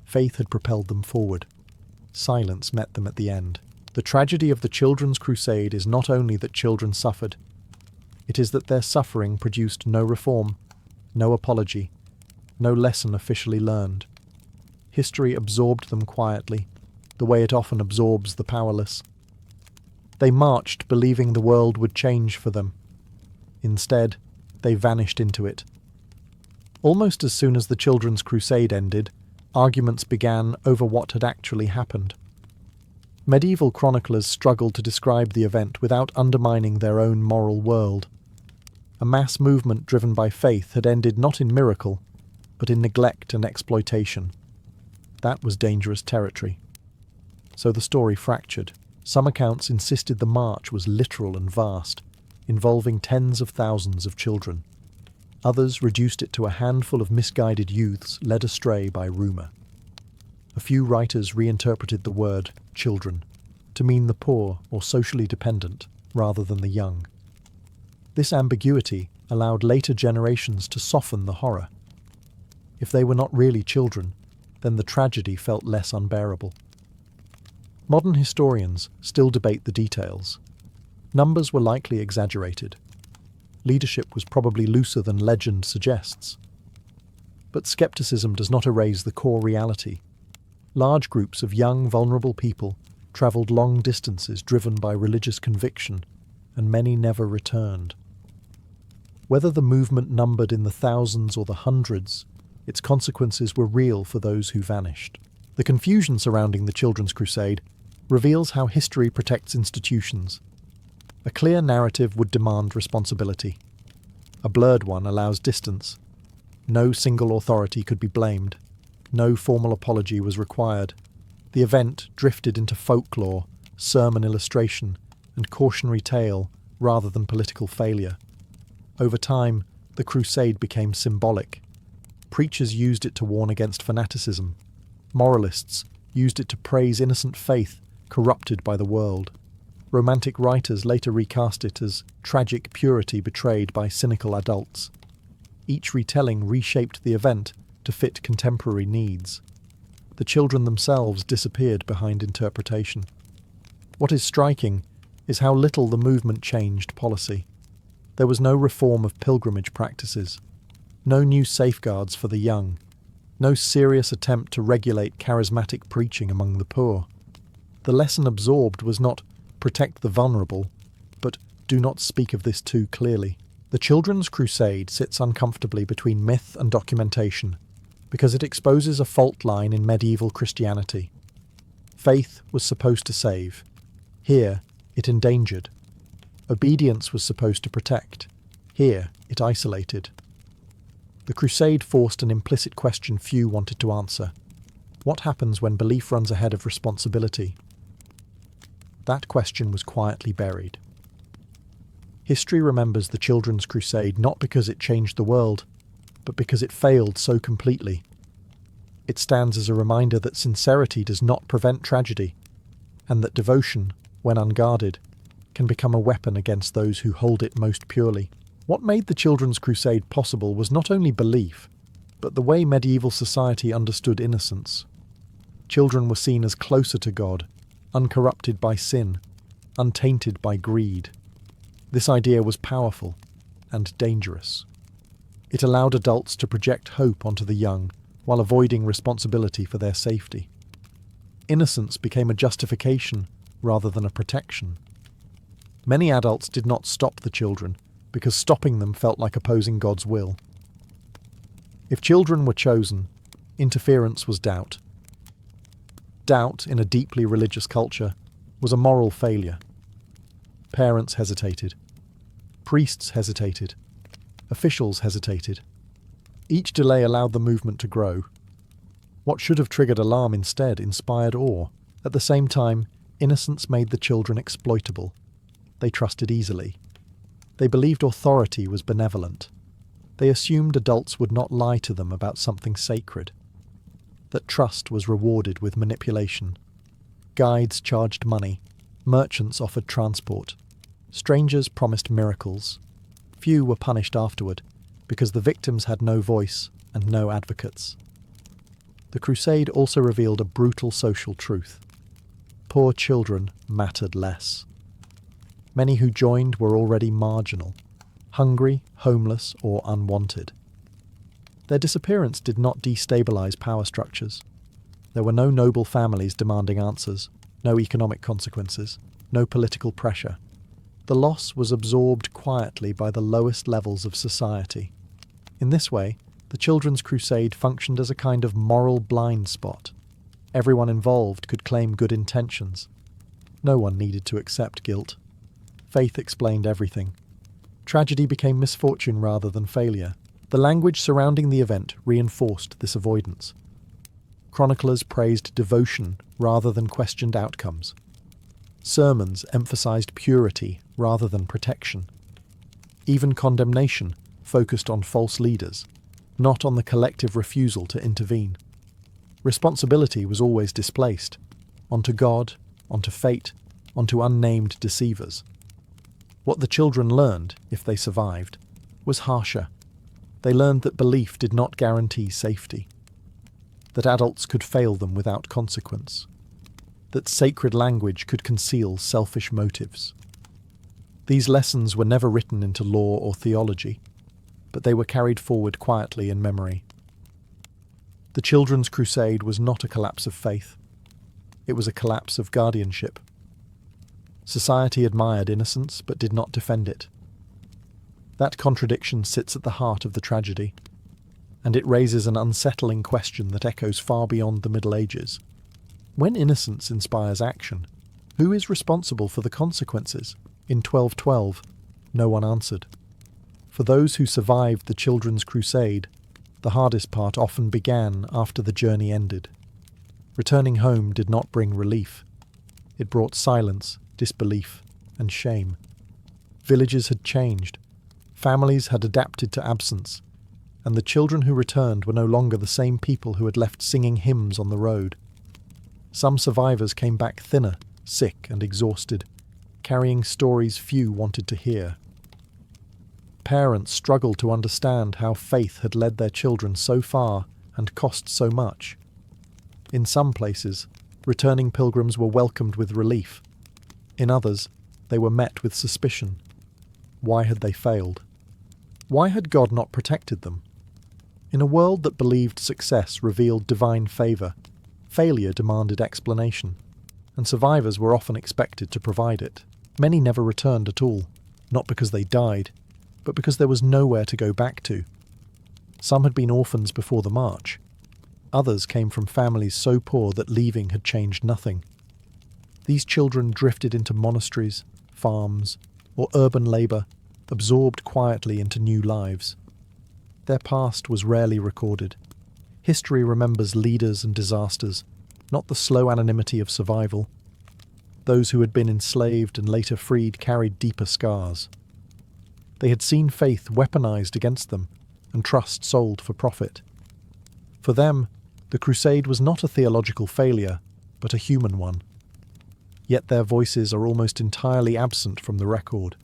Faith had propelled them forward. Silence met them at the end. The tragedy of the Children's Crusade is not only that children suffered, it is that their suffering produced no reform, no apology, no lesson officially learned. History absorbed them quietly, the way it often absorbs the powerless. They marched believing the world would change for them. Instead, they vanished into it. Almost as soon as the Children's Crusade ended, arguments began over what had actually happened. Medieval chroniclers struggled to describe the event without undermining their own moral world. A mass movement driven by faith had ended not in miracle, but in neglect and exploitation. That was dangerous territory. So the story fractured. Some accounts insisted the march was literal and vast, involving tens of thousands of children. Others reduced it to a handful of misguided youths led astray by rumour. A few writers reinterpreted the word children to mean the poor or socially dependent rather than the young. This ambiguity allowed later generations to soften the horror. If they were not really children, then the tragedy felt less unbearable. Modern historians still debate the details. Numbers were likely exaggerated. Leadership was probably looser than legend suggests. But skepticism does not erase the core reality. Large groups of young, vulnerable people travelled long distances driven by religious conviction, and many never returned. Whether the movement numbered in the thousands or the hundreds, its consequences were real for those who vanished. The confusion surrounding the Children's Crusade reveals how history protects institutions. A clear narrative would demand responsibility. A blurred one allows distance. No single authority could be blamed. No formal apology was required. The event drifted into folklore, sermon illustration, and cautionary tale rather than political failure. Over time, the crusade became symbolic. Preachers used it to warn against fanaticism. Moralists used it to praise innocent faith corrupted by the world. Romantic writers later recast it as tragic purity betrayed by cynical adults. Each retelling reshaped the event to fit contemporary needs. The children themselves disappeared behind interpretation. What is striking is how little the movement changed policy. There was no reform of pilgrimage practices, no new safeguards for the young, no serious attempt to regulate charismatic preaching among the poor. The lesson absorbed was not protect the vulnerable, but do not speak of this too clearly. The Children's Crusade sits uncomfortably between myth and documentation, because it exposes a fault line in medieval Christianity. Faith was supposed to save. Here, it endangered. Obedience was supposed to protect. Here, it isolated. The Crusade forced an implicit question few wanted to answer. What happens when belief runs ahead of responsibility? That question was quietly buried. History remembers the Children's Crusade not because it changed the world, but because it failed so completely. It stands as a reminder that sincerity does not prevent tragedy, and that devotion, when unguarded, can become a weapon against those who hold it most purely. What made the Children's Crusade possible was not only belief, but the way medieval society understood innocence. Children were seen as closer to God, uncorrupted by sin, untainted by greed. This idea was powerful and dangerous. It allowed adults to project hope onto the young while avoiding responsibility for their safety. Innocence became a justification rather than a protection. Many adults did not stop the children because stopping them felt like opposing God's will. If children were chosen, interference was doubt. Doubt, in a deeply religious culture, was a moral failure. Parents hesitated. Priests hesitated. Officials hesitated. Each delay allowed the movement to grow. What should have triggered alarm instead inspired awe. At the same time, innocence made the children exploitable. They trusted easily. They believed authority was benevolent. They assumed adults would not lie to them about something sacred. That trust was rewarded with manipulation. Guides charged money. Merchants offered transport. Strangers promised miracles. Few were punished afterward, because the victims had no voice and no advocates. The Crusade also revealed a brutal social truth. Poor children mattered less. Many who joined were already marginal, hungry, homeless, or unwanted. Their disappearance did not destabilize power structures. There were no noble families demanding answers, no economic consequences, no political pressure. The loss was absorbed quietly by the lowest levels of society. In this way, the Children's Crusade functioned as a kind of moral blind spot. Everyone involved could claim good intentions. No one needed to accept guilt. Faith explained everything. Tragedy became misfortune rather than failure. The language surrounding the event reinforced this avoidance. Chroniclers praised devotion rather than questioned outcomes. Sermons emphasized purity rather than protection. Even condemnation focused on false leaders, not on the collective refusal to intervene. Responsibility was always displaced, onto God, onto fate, onto unnamed deceivers. What the children learned, if they survived, was harsher. They learned that belief did not guarantee safety, that adults could fail them without consequence, that sacred language could conceal selfish motives. These lessons were never written into law or theology, but they were carried forward quietly in memory. The Children's Crusade was not a collapse of faith. It was a collapse of guardianship. Society admired innocence but did not defend it. That contradiction sits at the heart of the tragedy, and it raises an unsettling question that echoes far beyond the Middle Ages. When innocence inspires action, who is responsible for the consequences? In 1212, no one answered. For those who survived the Children's Crusade, the hardest part often began after the journey ended. Returning home did not bring relief. It brought silence, disbelief, and shame. Villages had changed. Families had adapted to absence, and the children who returned were no longer the same people who had left singing hymns on the road. Some survivors came back thinner, sick and exhausted, carrying stories few wanted to hear. Parents struggled to understand how faith had led their children so far and cost so much. In some places, returning pilgrims were welcomed with relief. In others, they were met with suspicion. Why had they failed? Why had God not protected them? In a world that believed success revealed divine favour, failure demanded explanation, and survivors were often expected to provide it. Many never returned at all, not because they died, but because there was nowhere to go back to. Some had been orphans before the march. Others came from families so poor that leaving had changed nothing. These children drifted into monasteries, farms, or urban labour, absorbed quietly into new lives. Their past was rarely recorded. History remembers leaders and disasters, not the slow anonymity of survival. Those who had been enslaved and later freed carried deeper scars. They had seen faith weaponized against them and trust sold for profit. For them, the crusade was not a theological failure, but a human one. Yet their voices are almost entirely absent from the record.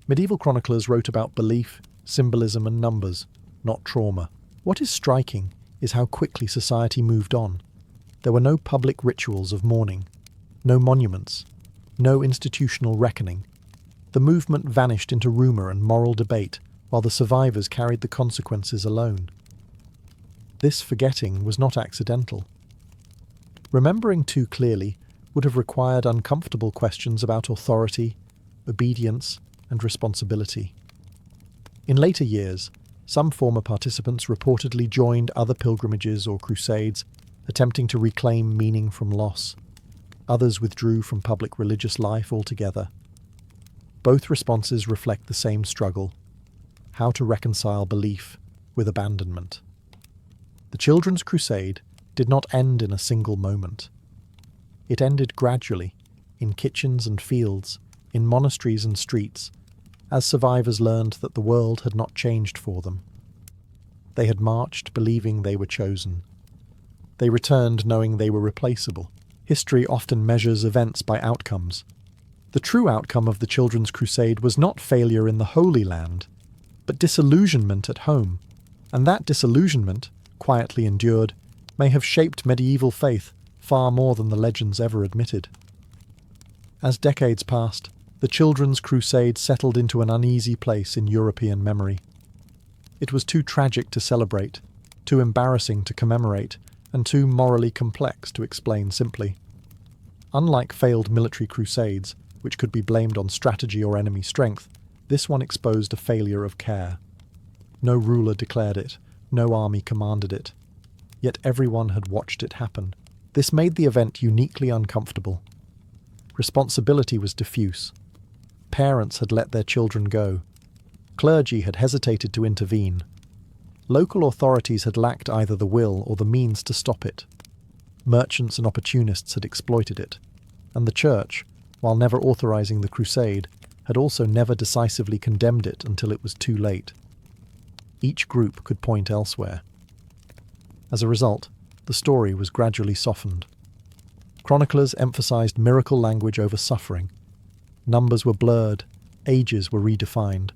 Medieval chroniclers wrote about belief, symbolism and numbers, not trauma. What is striking is how quickly society moved on. There were no public rituals of mourning, no monuments, no institutional reckoning. The movement vanished into rumour and moral debate, while the survivors carried the consequences alone. This forgetting was not accidental. Remembering too clearly would have required uncomfortable questions about authority, obedience, and responsibility. In later years, some former participants reportedly joined other pilgrimages or crusades, attempting to reclaim meaning from loss. Others withdrew from public religious life altogether. Both responses reflect the same struggle: how to reconcile belief with abandonment. The Children's Crusade did not end in a single moment. It ended gradually, in kitchens and fields, in monasteries and streets, as survivors learned that the world had not changed for them. They had marched believing they were chosen. They returned knowing they were replaceable. History often measures events by outcomes. The true outcome of the Children's Crusade was not failure in the Holy Land, but disillusionment at home, and that disillusionment, quietly endured, may have shaped medieval faith far more than the legends ever admitted. As decades passed, the Children's Crusade settled into an uneasy place in European memory. It was too tragic to celebrate, too embarrassing to commemorate, and too morally complex to explain simply. Unlike failed military crusades, which could be blamed on strategy or enemy strength, this one exposed a failure of care. No ruler declared it, no army commanded it. Yet everyone had watched it happen. This made the event uniquely uncomfortable. Responsibility was diffuse. Parents had let their children go. Clergy had hesitated to intervene. Local authorities had lacked either the will or the means to stop it. Merchants and opportunists had exploited it. And the Church, while never authorizing the crusade, had also never decisively condemned it until it was too late. Each group could point elsewhere. As a result, the story was gradually softened. Chroniclers emphasized miracle language over suffering. Numbers were blurred, ages were redefined.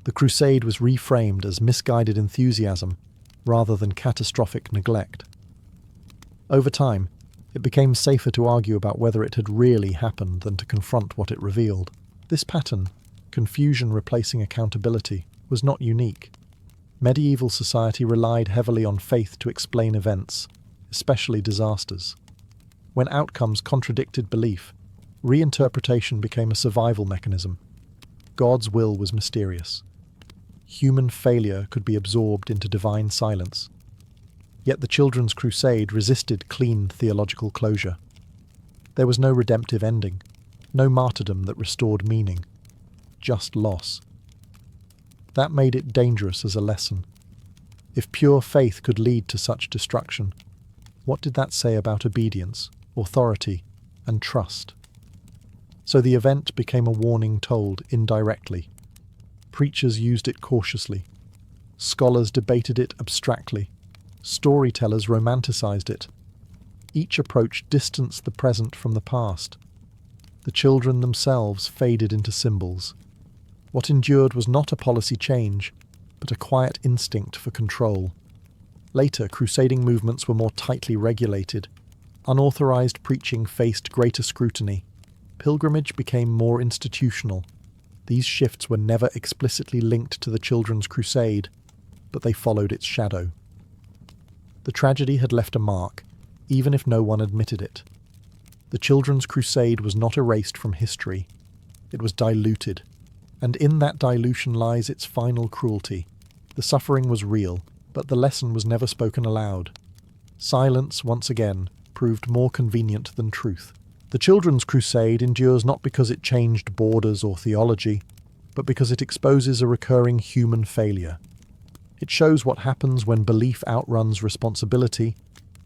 The crusade was reframed as misguided enthusiasm rather than catastrophic neglect. Over time, it became safer to argue about whether it had really happened than to confront what it revealed. This pattern, confusion replacing accountability, was not unique. Medieval society relied heavily on faith to explain events, especially disasters. When outcomes contradicted belief, reinterpretation became a survival mechanism. God's will was mysterious. Human failure could be absorbed into divine silence. Yet the Children's Crusade resisted clean theological closure. There was no redemptive ending, no martyrdom that restored meaning, just loss. That made it dangerous as a lesson. If pure faith could lead to such destruction, what did that say about obedience, authority, and trust? So the event became a warning told indirectly. Preachers used it cautiously. Scholars debated it abstractly. Storytellers romanticized it. Each approach distanced the present from the past. The children themselves faded into symbols. What endured was not a policy change, but a quiet instinct for control. Later, crusading movements were more tightly regulated. Unauthorized preaching faced greater scrutiny. Pilgrimage became more institutional. These shifts were never explicitly linked to the Children's Crusade, but they followed its shadow. The tragedy had left a mark, even if no one admitted it. The Children's Crusade was not erased from history. It was diluted, and in that dilution lies its final cruelty. The suffering was real, but the lesson was never spoken aloud. Silence, once again, proved more convenient than truth. The Children's Crusade endures not because it changed borders or theology, but because it exposes a recurring human failure. It shows what happens when belief outruns responsibility,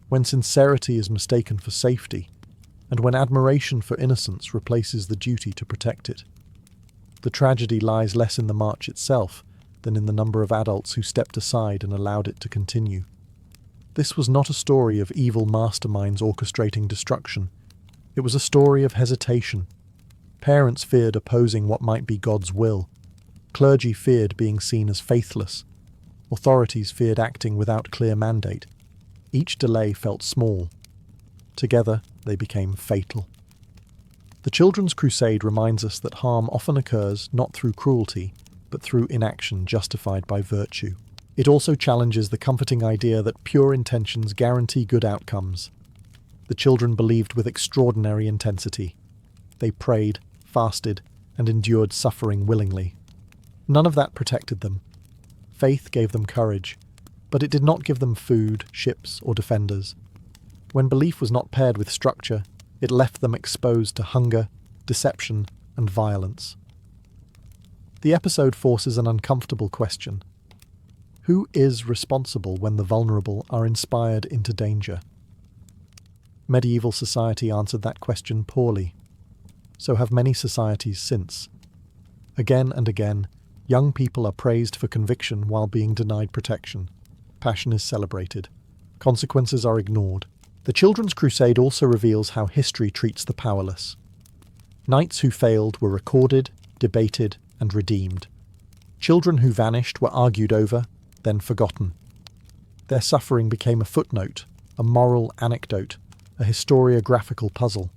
when sincerity is mistaken for safety, and when admiration for innocence replaces the duty to protect it. The tragedy lies less in the march itself than in the number of adults who stepped aside and allowed it to continue. This was not a story of evil masterminds orchestrating destruction. It was a story of hesitation. Parents feared opposing what might be God's will. Clergy feared being seen as faithless. Authorities feared acting without clear mandate. Each delay felt small. Together, they became fatal. The The Children's Crusade reminds us that harm often occurs not through cruelty, but through inaction justified by virtue. It also challenges the comforting idea that pure intentions guarantee good outcomes. The children believed with extraordinary intensity. They prayed, fasted, and endured suffering willingly. None of that protected them. Faith gave them courage, but it did not give them food, ships, or defenders. When belief was not paired with structure, it left them exposed to hunger, deception, and violence. The episode forces an uncomfortable question. Who is responsible when the vulnerable are inspired into danger? Medieval society answered that question poorly. So have many societies since. Again and again, young people are praised for conviction while being denied protection. Passion is celebrated. Consequences are ignored. The Children's Crusade also reveals how history treats the powerless. Knights who failed were recorded, debated, and redeemed. Children who vanished were argued over, then forgotten. Their suffering became a footnote, a moral anecdote, a historiographical puzzle.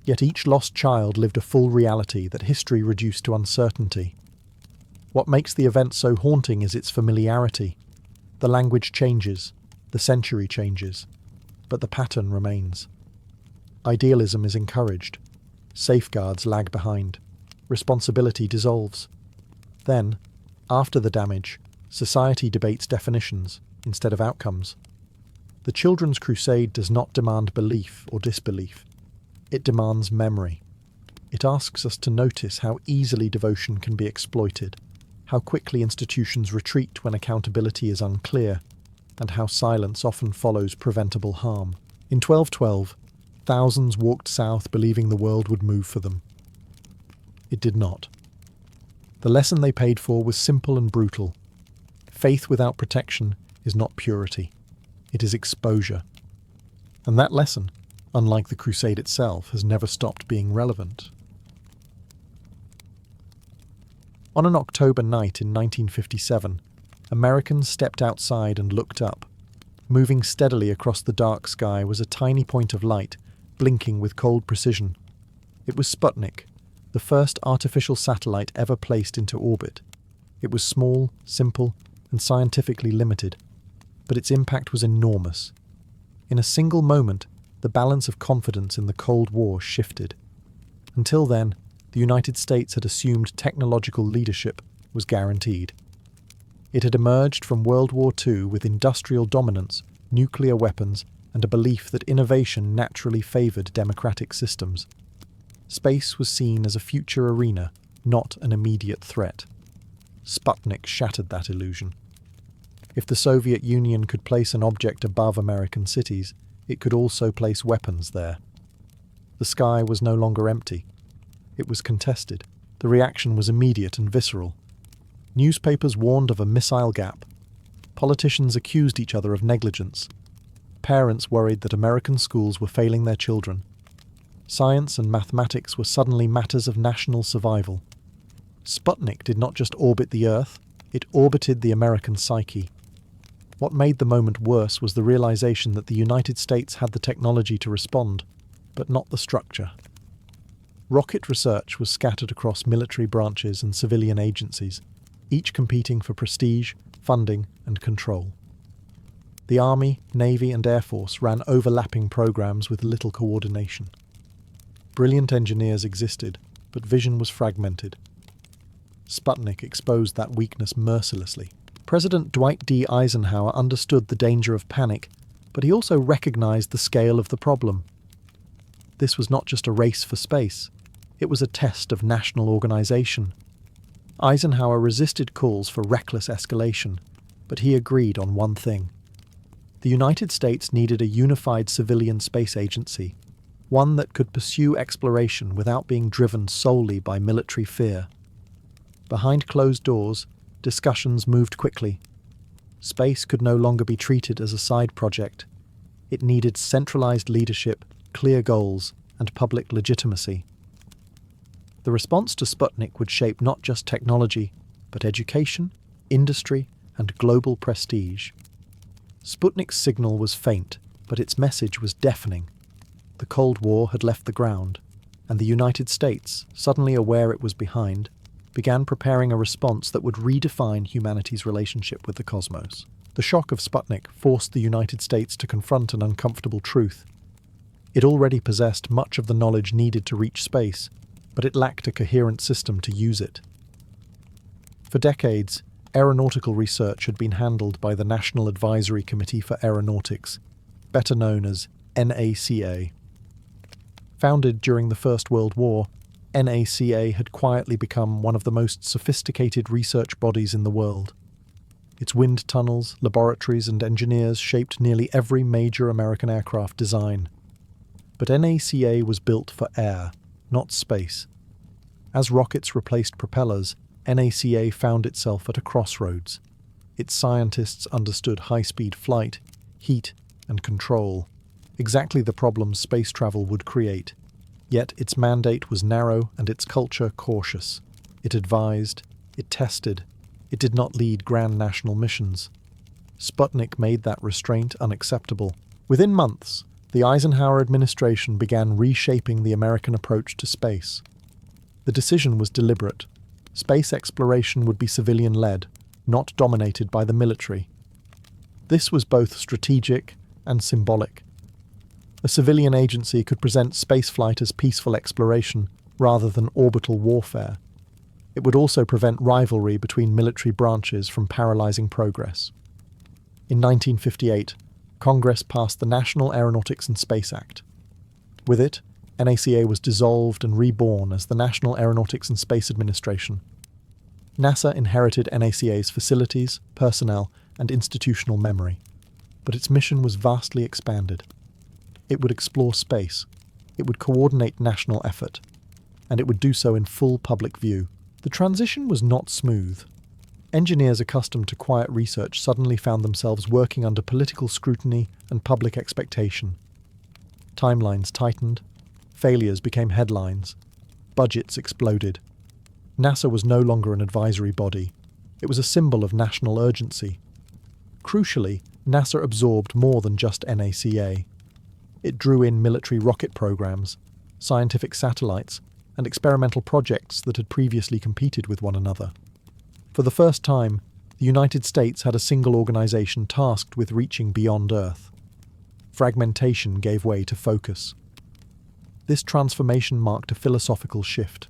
Yet each lost child lived a full reality that history reduced to uncertainty. What makes the event so haunting is its familiarity. The language changes, the century changes, but the pattern remains. Idealism is encouraged. Safeguards lag behind. Responsibility dissolves. Then, after the damage, society debates definitions instead of outcomes. The Children's Crusade does not demand belief or disbelief. It demands memory. It asks us to notice how easily devotion can be exploited, how quickly institutions retreat when accountability is unclear, and how silence often follows preventable harm. In 1212, thousands walked south believing the world would move for them. It did not. The lesson they paid for was simple and brutal. Faith without protection is not purity. It is exposure. And that lesson, unlike the crusade itself, has never stopped being relevant. On an October night in 1957, Americans stepped outside and looked up. Moving steadily across the dark sky was a tiny point of light, blinking with cold precision. It was Sputnik, the first artificial satellite ever placed into orbit. It was small, simple, and scientifically limited, but its impact was enormous. In a single moment, the balance of confidence in the Cold War shifted. Until then, the United States had assumed technological leadership was guaranteed. It had emerged from World War II with industrial dominance, nuclear weapons, and a belief that innovation naturally favoured democratic systems. Space was seen as a future arena, not an immediate threat. Sputnik shattered that illusion. If the Soviet Union could place an object above American cities, it could also place weapons there. The sky was no longer empty. It was contested. The reaction was immediate and visceral. Newspapers warned of a missile gap. Politicians accused each other of negligence. Parents worried that American schools were failing their children. Science and mathematics were suddenly matters of national survival. Sputnik did not just orbit the Earth, it orbited the American psyche. What made the moment worse was the realization that the United States had the technology to respond, but not the structure. Rocket research was scattered across military branches and civilian agencies, each competing for prestige, funding, and control. The Army, Navy, and Air Force ran overlapping programs with little coordination. Brilliant engineers existed, but vision was fragmented. Sputnik exposed that weakness mercilessly. President Dwight D. Eisenhower understood the danger of panic, but he also recognized the scale of the problem. This was not just a race for space. It was a test of national organization. Eisenhower resisted calls for reckless escalation, but he agreed on one thing. The United States needed a unified civilian space agency, one that could pursue exploration without being driven solely by military fear. Behind closed doors, discussions moved quickly. Space could no longer be treated as a side project. It needed centralized leadership, clear goals, and public legitimacy. The response to Sputnik would shape not just technology, but education, industry, and global prestige. Sputnik's signal was faint, but its message was deafening. The Cold War had left the ground. and the United States, suddenly aware it was behind, began preparing a response that would redefine humanity's relationship with the cosmos. The shock of Sputnik forced the United States to confront an uncomfortable truth. It already possessed much of the knowledge needed to reach space, but it lacked a coherent system to use it. For decades, aeronautical research had been handled by the National Advisory Committee for Aeronautics, better known as NACA. Founded during the First World War, NACA had quietly become one of the most sophisticated research bodies in the world. Its wind tunnels, laboratories, and engineers shaped nearly every major American aircraft design. But NACA was built for air, not space. As rockets replaced propellers, NACA found itself at a crossroads. Its scientists understood high-speed flight, heat, and control, exactly the problems space travel would create. Yet its mandate was narrow and its culture cautious. It advised, it tested, it did not lead grand national missions. Sputnik made that restraint unacceptable. Within months, the Eisenhower administration began reshaping the American approach to space. The decision was deliberate. Space exploration would be civilian-led, not dominated by the military. This was both strategic and symbolic. A civilian agency could present spaceflight as peaceful exploration rather than orbital warfare. It would also prevent rivalry between military branches from paralyzing progress. In 1958, Congress passed the National Aeronautics and Space Act. With it, NACA was dissolved and reborn as the National Aeronautics and Space Administration. NASA inherited NACA's facilities, personnel, and institutional memory, but its mission was vastly expanded. It would explore space, it would coordinate national effort, and it would do so in full public view. The transition was not smooth. Engineers accustomed to quiet research suddenly found themselves working under political scrutiny and public expectation. Timelines tightened, failures became headlines, budgets exploded. NASA was no longer an advisory body. It was a symbol of national urgency. Crucially, NASA absorbed more than just NACA. It drew in military rocket programs, scientific satellites, and experimental projects that had previously competed with one another. For the first time, the United States had a single organization tasked with reaching beyond Earth. Fragmentation gave way to focus. This transformation marked a philosophical shift.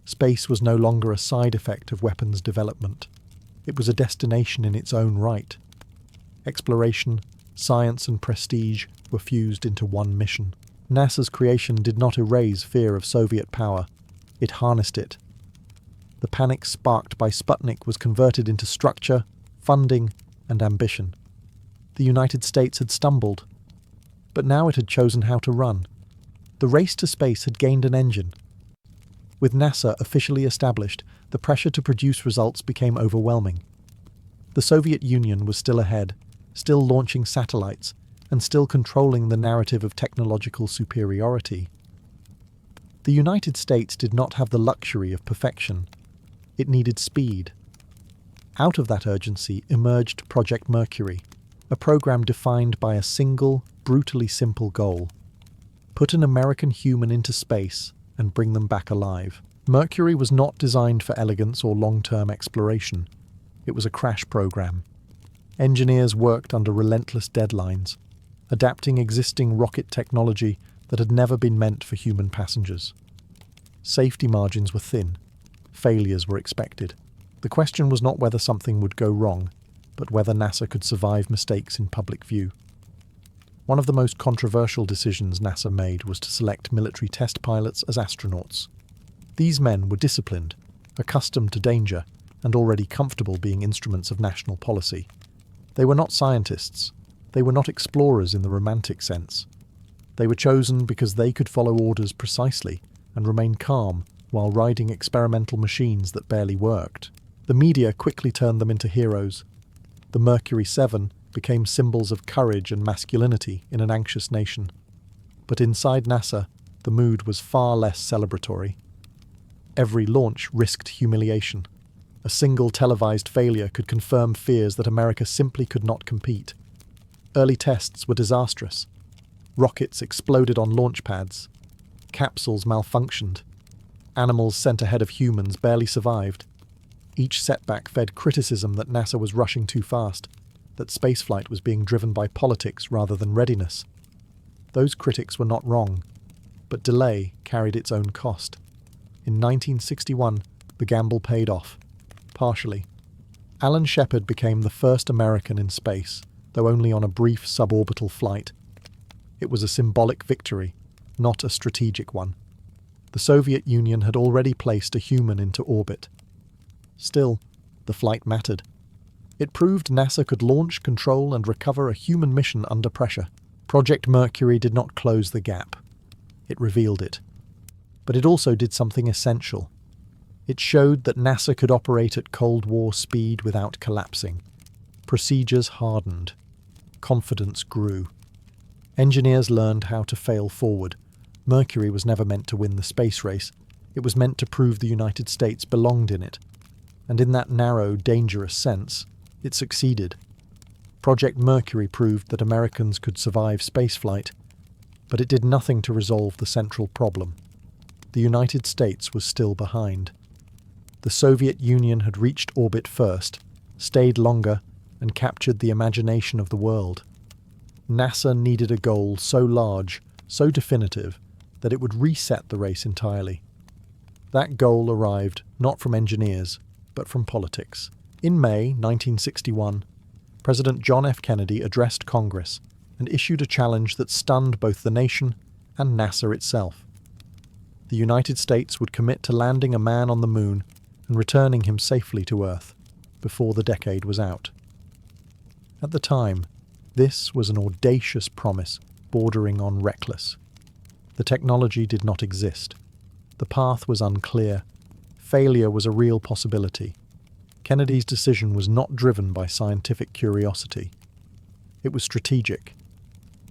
Space was no longer a side effect of weapons development. It was a destination in its own right. Exploration, science, and prestige were fused into one mission. NASA's creation did not erase fear of Soviet power. It harnessed it. The panic sparked by Sputnik was converted into structure, funding, and ambition. The United States had stumbled, but now it had chosen how to run. The race to space had gained an engine. With NASA officially established, the pressure to produce results became overwhelming. The Soviet Union was still ahead, still launching satellites, and still controlling the narrative of technological superiority. The United States did not have the luxury of perfection. It needed speed. Out of that urgency emerged Project Mercury, a program defined by a single, brutally simple goal: put an American human into space and bring them back alive. Mercury was not designed for elegance or long-term exploration. It was a crash program. Engineers worked under relentless deadlines, adapting existing rocket technology that had never been meant for human passengers. Safety margins were thin. Failures were expected. The question was not whether something would go wrong, but whether NASA could survive mistakes in public view. One of the most controversial decisions NASA made was to select military test pilots as astronauts. These men were disciplined, accustomed to danger, and already comfortable being instruments of national policy. They were not scientists. They were not explorers in the romantic sense. They were chosen because they could follow orders precisely and remain calm while riding experimental machines that barely worked. The media quickly turned them into heroes. The Mercury 7 became symbols of courage and masculinity in an anxious nation. But inside NASA, the mood was far less celebratory. Every launch risked humiliation. A single televised failure could confirm fears that America simply could not compete. Early tests were disastrous. Rockets exploded on launch pads. Capsules malfunctioned. Animals sent ahead of humans barely survived. Each setback fed criticism that NASA was rushing too fast, that spaceflight was being driven by politics rather than readiness. Those critics were not wrong, but delay carried its own cost. In 1961, the gamble paid off, partially. Alan Shepard became the first American in space, though only on a brief suborbital flight. It was a symbolic victory, not a strategic one. The Soviet Union had already placed a human into orbit. Still, the flight mattered. It proved NASA could launch, control, and recover a human mission under pressure. Project Mercury did not close the gap. It revealed it. But it also did something essential. It showed that NASA could operate at Cold War speed without collapsing. Procedures hardened. Confidence grew. Engineers learned how to fail forward. Mercury was never meant to win the space race. It was meant to prove the United States belonged in it. And in that narrow, dangerous sense, it succeeded. Project Mercury proved that Americans could survive spaceflight, but it did nothing to resolve the central problem. The United States was still behind. The Soviet Union had reached orbit first, stayed longer, and captured the imagination of the world. NASA needed a goal so large, so definitive, that it would reset the race entirely. That goal arrived not from engineers, but from politics. In May 1961, President John F. Kennedy addressed Congress and issued a challenge that stunned both the nation and NASA itself. The United States would commit to landing a man on the moon and returning him safely to Earth before the decade was out. At the time, this was an audacious promise bordering on reckless. The technology did not exist. The path was unclear. Failure was a real possibility. Kennedy's decision was not driven by scientific curiosity. It was strategic.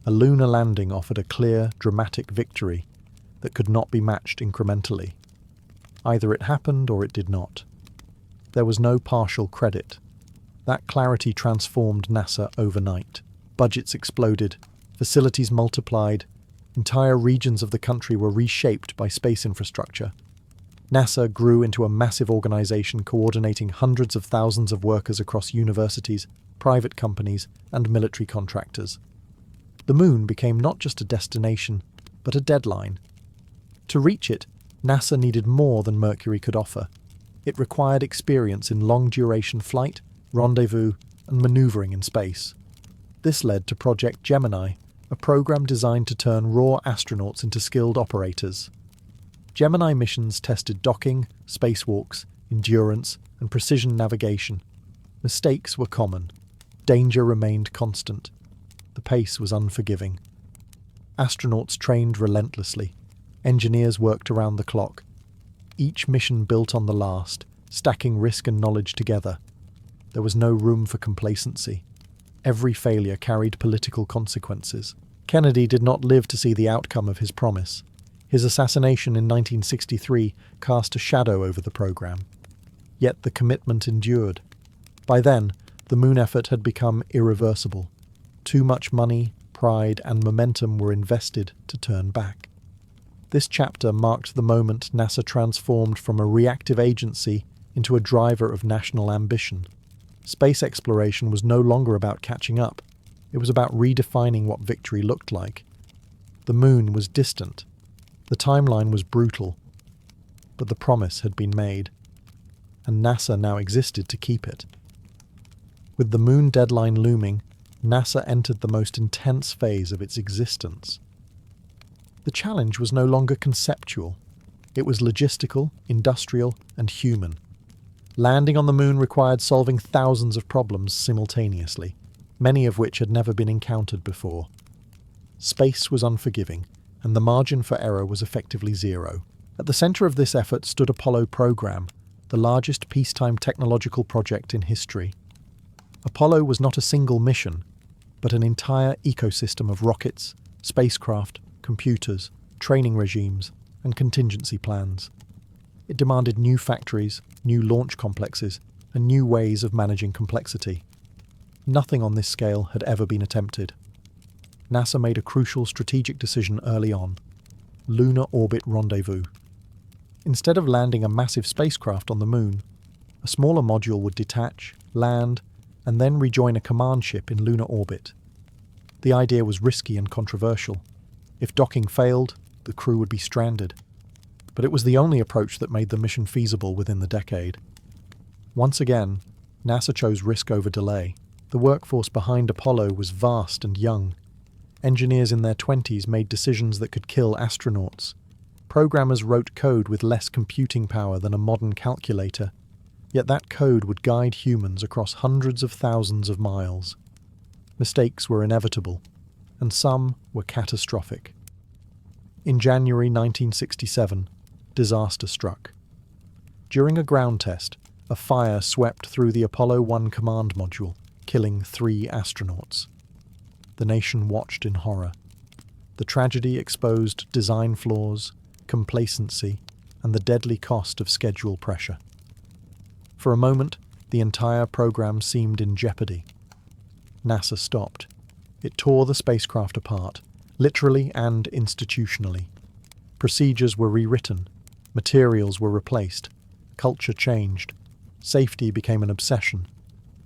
A lunar landing offered a clear, dramatic victory that could not be matched incrementally. Either it happened or it did not. There was no partial credit. That clarity transformed NASA overnight. Budgets exploded, facilities multiplied, entire regions of the country were reshaped by space infrastructure. NASA grew into a massive organization coordinating hundreds of thousands of workers across universities, private companies, and military contractors. The moon became not just a destination, but a deadline. To reach it, NASA needed more than Mercury could offer. It required experience in long-duration flight, rendezvous, and maneuvering in space. This led to Project Gemini, a program designed to turn raw astronauts into skilled operators. Gemini missions tested docking, spacewalks, endurance, and precision navigation. Mistakes were common. Danger remained constant. The pace was unforgiving. Astronauts trained relentlessly. Engineers worked around the clock. Each mission built on the last, stacking risk and knowledge together. There was no room for complacency. Every failure carried political consequences. Kennedy did not live to see the outcome of his promise. His assassination in 1963 cast a shadow over the program. Yet the commitment endured. By then, the moon effort had become irreversible. Too much money, pride, and momentum were invested to turn back. This chapter marked the moment NASA transformed from a reactive agency into a driver of national ambition. Space exploration was no longer about catching up. It was about redefining what victory looked like. The moon was distant. The timeline was brutal. But the promise had been made. And NASA now existed to keep it. With the moon deadline looming, NASA entered the most intense phase of its existence. The challenge was no longer conceptual. It was logistical, industrial, and human. Landing on the moon required solving thousands of problems simultaneously, many of which had never been encountered before. Space was unforgiving, and the margin for error was effectively zero. At the center of this effort stood Apollo program, the largest peacetime technological project in history. Apollo was not a single mission, but an entire ecosystem of rockets, spacecraft, computers, training regimes, and contingency plans. It demanded new factories, new launch complexes, and new ways of managing complexity. Nothing on this scale had ever been attempted. NASA made a crucial strategic decision early on. Lunar Orbit Rendezvous. Instead of landing a massive spacecraft on the Moon, a smaller module would detach, land, and then rejoin a command ship in lunar orbit. The idea was risky and controversial. If docking failed, the crew would be stranded. But it was the only approach that made the mission feasible within the decade. Once again, NASA chose risk over delay. The workforce behind Apollo was vast and young. Engineers in their 20s made decisions that could kill astronauts. Programmers wrote code with less computing power than a modern calculator, yet that code would guide humans across hundreds of thousands of miles. Mistakes were inevitable, and some were catastrophic. In January 1967, disaster struck. During a ground test, a fire swept through the Apollo 1 command module, killing 3 astronauts. The nation watched in horror. The tragedy exposed design flaws, complacency, and the deadly cost of schedule pressure. For a moment, the entire program seemed in jeopardy. NASA stopped. It tore the spacecraft apart, literally and institutionally. Procedures were rewritten, materials were replaced, culture changed, safety became an obsession.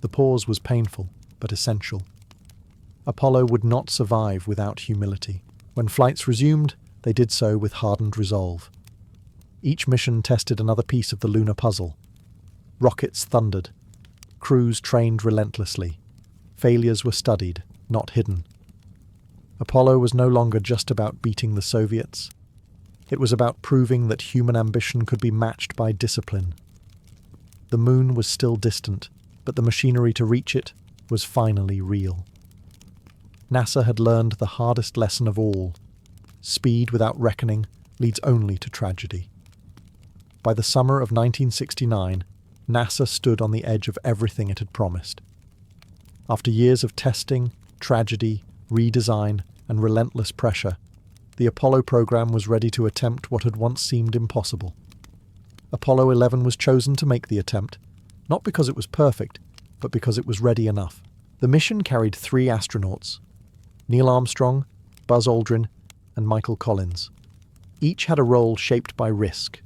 The pause was painful, but essential. Apollo would not survive without humility. When flights resumed, they did so with hardened resolve. Each mission tested another piece of the lunar puzzle. Rockets thundered. Crews trained relentlessly. Failures were studied, not hidden. Apollo was no longer just about beating the Soviets. It was about proving that human ambition could be matched by discipline. The Moon was still distant, but the machinery to reach it was finally real. NASA had learned the hardest lesson of all. Speed without reckoning leads only to tragedy. By the summer of 1969, NASA stood on the edge of everything it had promised. After years of testing, tragedy, redesign, and relentless pressure, the Apollo program was ready to attempt what had once seemed impossible. Apollo 11 was chosen to make the attempt, not because it was perfect, but because it was ready enough. The mission carried 3 astronauts: Neil Armstrong, Buzz Aldrin, and Michael Collins. Each had a role shaped by risk.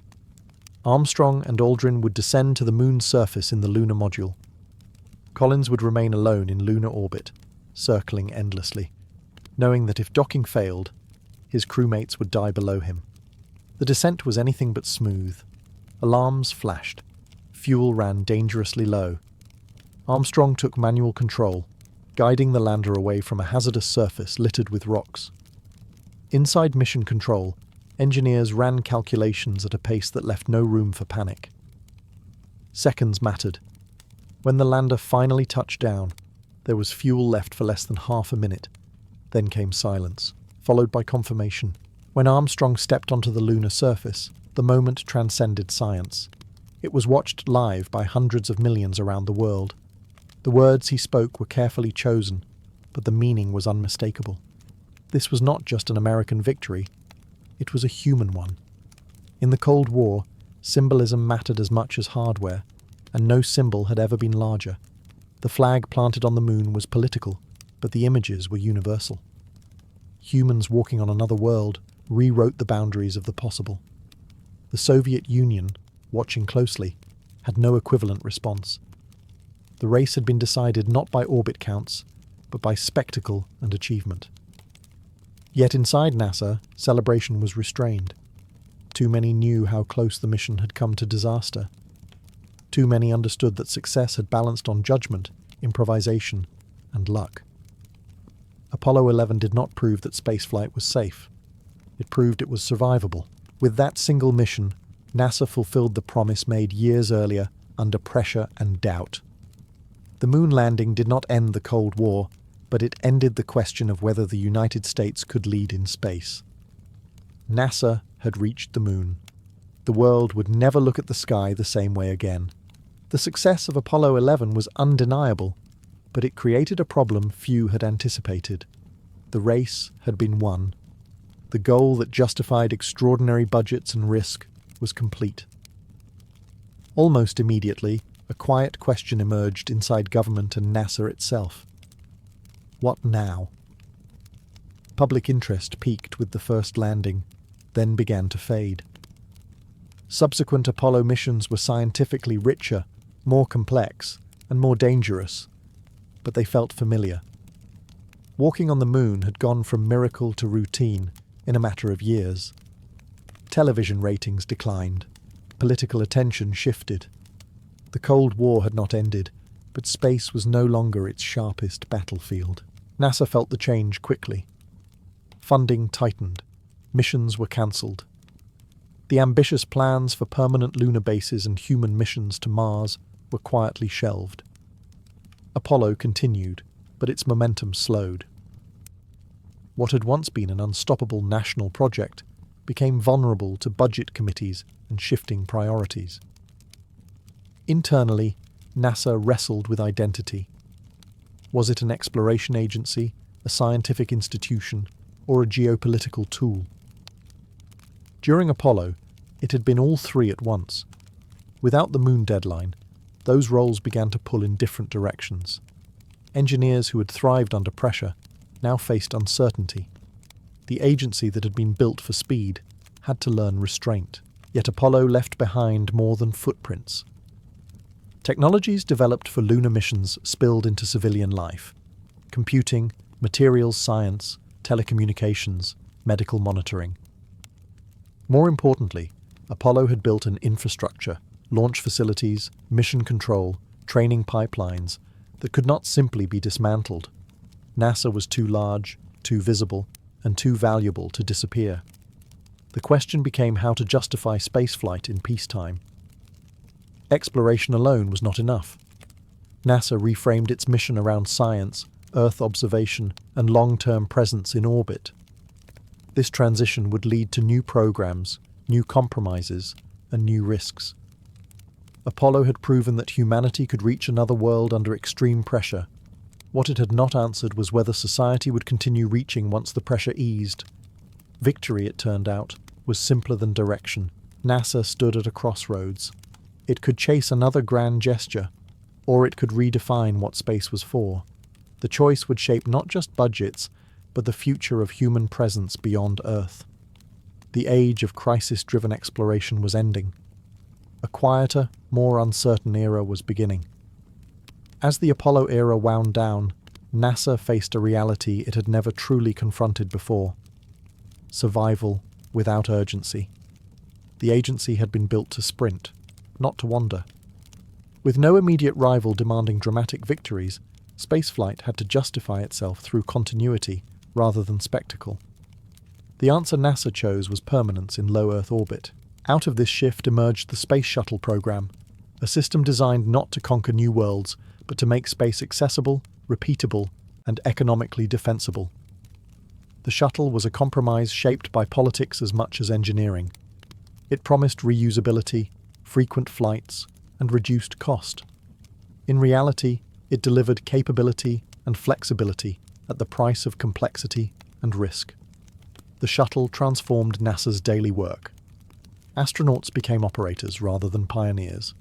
Armstrong and Aldrin would descend to the Moon's surface in the lunar module. Collins would remain alone in lunar orbit, circling endlessly, knowing that if docking failed, his crewmates would die below him. The descent was anything but smooth. Alarms flashed. Fuel ran dangerously low. Armstrong took manual control, guiding the lander away from a hazardous surface littered with rocks. Inside Mission Control, engineers ran calculations at a pace that left no room for panic. Seconds mattered. When the lander finally touched down, there was fuel left for less than half a minute. Then came silence, followed by confirmation. When Armstrong stepped onto the lunar surface, the moment transcended science. It was watched live by hundreds of millions around the world. The words he spoke were carefully chosen, but the meaning was unmistakable. This was not just an American victory, it was a human one. In the Cold War, symbolism mattered as much as hardware, and no symbol had ever been larger. The flag planted on the Moon was political, but the images were universal. Humans walking on another world rewrote the boundaries of the possible. The Soviet Union, watching closely, had no equivalent response. The race had been decided not by orbit counts, but by spectacle and achievement. Yet inside NASA, celebration was restrained. Too many knew how close the mission had come to disaster. Too many understood that success had balanced on judgment, improvisation, and luck. Apollo 11 did not prove that spaceflight was safe. It proved it was survivable. With that single mission, NASA fulfilled the promise made years earlier under pressure and doubt. The moon landing did not end the Cold War, but it ended the question of whether the United States could lead in space. NASA had reached the moon. The world would never look at the sky the same way again. The success of Apollo 11 was undeniable, but it created a problem few had anticipated. The race had been won. The goal that justified extraordinary budgets and risk was complete. Almost immediately, a quiet question emerged inside government and NASA itself. What now? Public interest peaked with the first landing, then began to fade. Subsequent Apollo missions were scientifically richer, more complex, and more dangerous, but they felt familiar. Walking on the moon had gone from miracle to routine in a matter of years. Television ratings declined. Political attention shifted. The Cold War had not ended, but space was no longer its sharpest battlefield. NASA felt the change quickly. Funding tightened. Missions were cancelled. The ambitious plans for permanent lunar bases and human missions to Mars were quietly shelved. Apollo continued, but its momentum slowed. What had once been an unstoppable national project became vulnerable to budget committees and shifting priorities. Internally, NASA wrestled with identity. Was it an exploration agency, a scientific institution, or a geopolitical tool? During Apollo, it had been all three at once. Without the moon deadline, those roles began to pull in different directions. Engineers who had thrived under pressure now faced uncertainty. The agency that had been built for speed had to learn restraint. Yet Apollo left behind more than footprints. Technologies developed for lunar missions spilled into civilian life. Computing, materials science, telecommunications, medical monitoring. More importantly, Apollo had built an infrastructure, launch facilities, mission control, training pipelines that could not simply be dismantled. NASA was too large, too visible, and too valuable to disappear. The question became how to justify spaceflight in peacetime. Exploration alone was not enough. NASA reframed its mission around science, Earth observation, and long-term presence in orbit. This transition would lead to new programs, new compromises, and new risks. Apollo had proven that humanity could reach another world under extreme pressure. What it had not answered was whether society would continue reaching once the pressure eased. Victory, it turned out, was simpler than direction. NASA stood at a crossroads. It could chase another grand gesture, or it could redefine what space was for. The choice would shape not just budgets, but the future of human presence beyond Earth. The age of crisis-driven exploration was ending. A quieter, more uncertain era was beginning. As the Apollo era wound down, NASA faced a reality it had never truly confronted before. Survival without urgency. The agency had been built to sprint, not to wander. With no immediate rival demanding dramatic victories, spaceflight had to justify itself through continuity rather than spectacle. The answer NASA chose was permanence in low Earth orbit. Out of this shift emerged the Space Shuttle program, a system designed not to conquer new worlds, but to make space accessible, repeatable, and economically defensible. The shuttle was a compromise shaped by politics as much as engineering. It promised reusability, frequent flights, and reduced cost. In reality, it delivered capability and flexibility at the price of complexity and risk. The shuttle transformed NASA's daily work. Astronauts became operators rather than pioneers.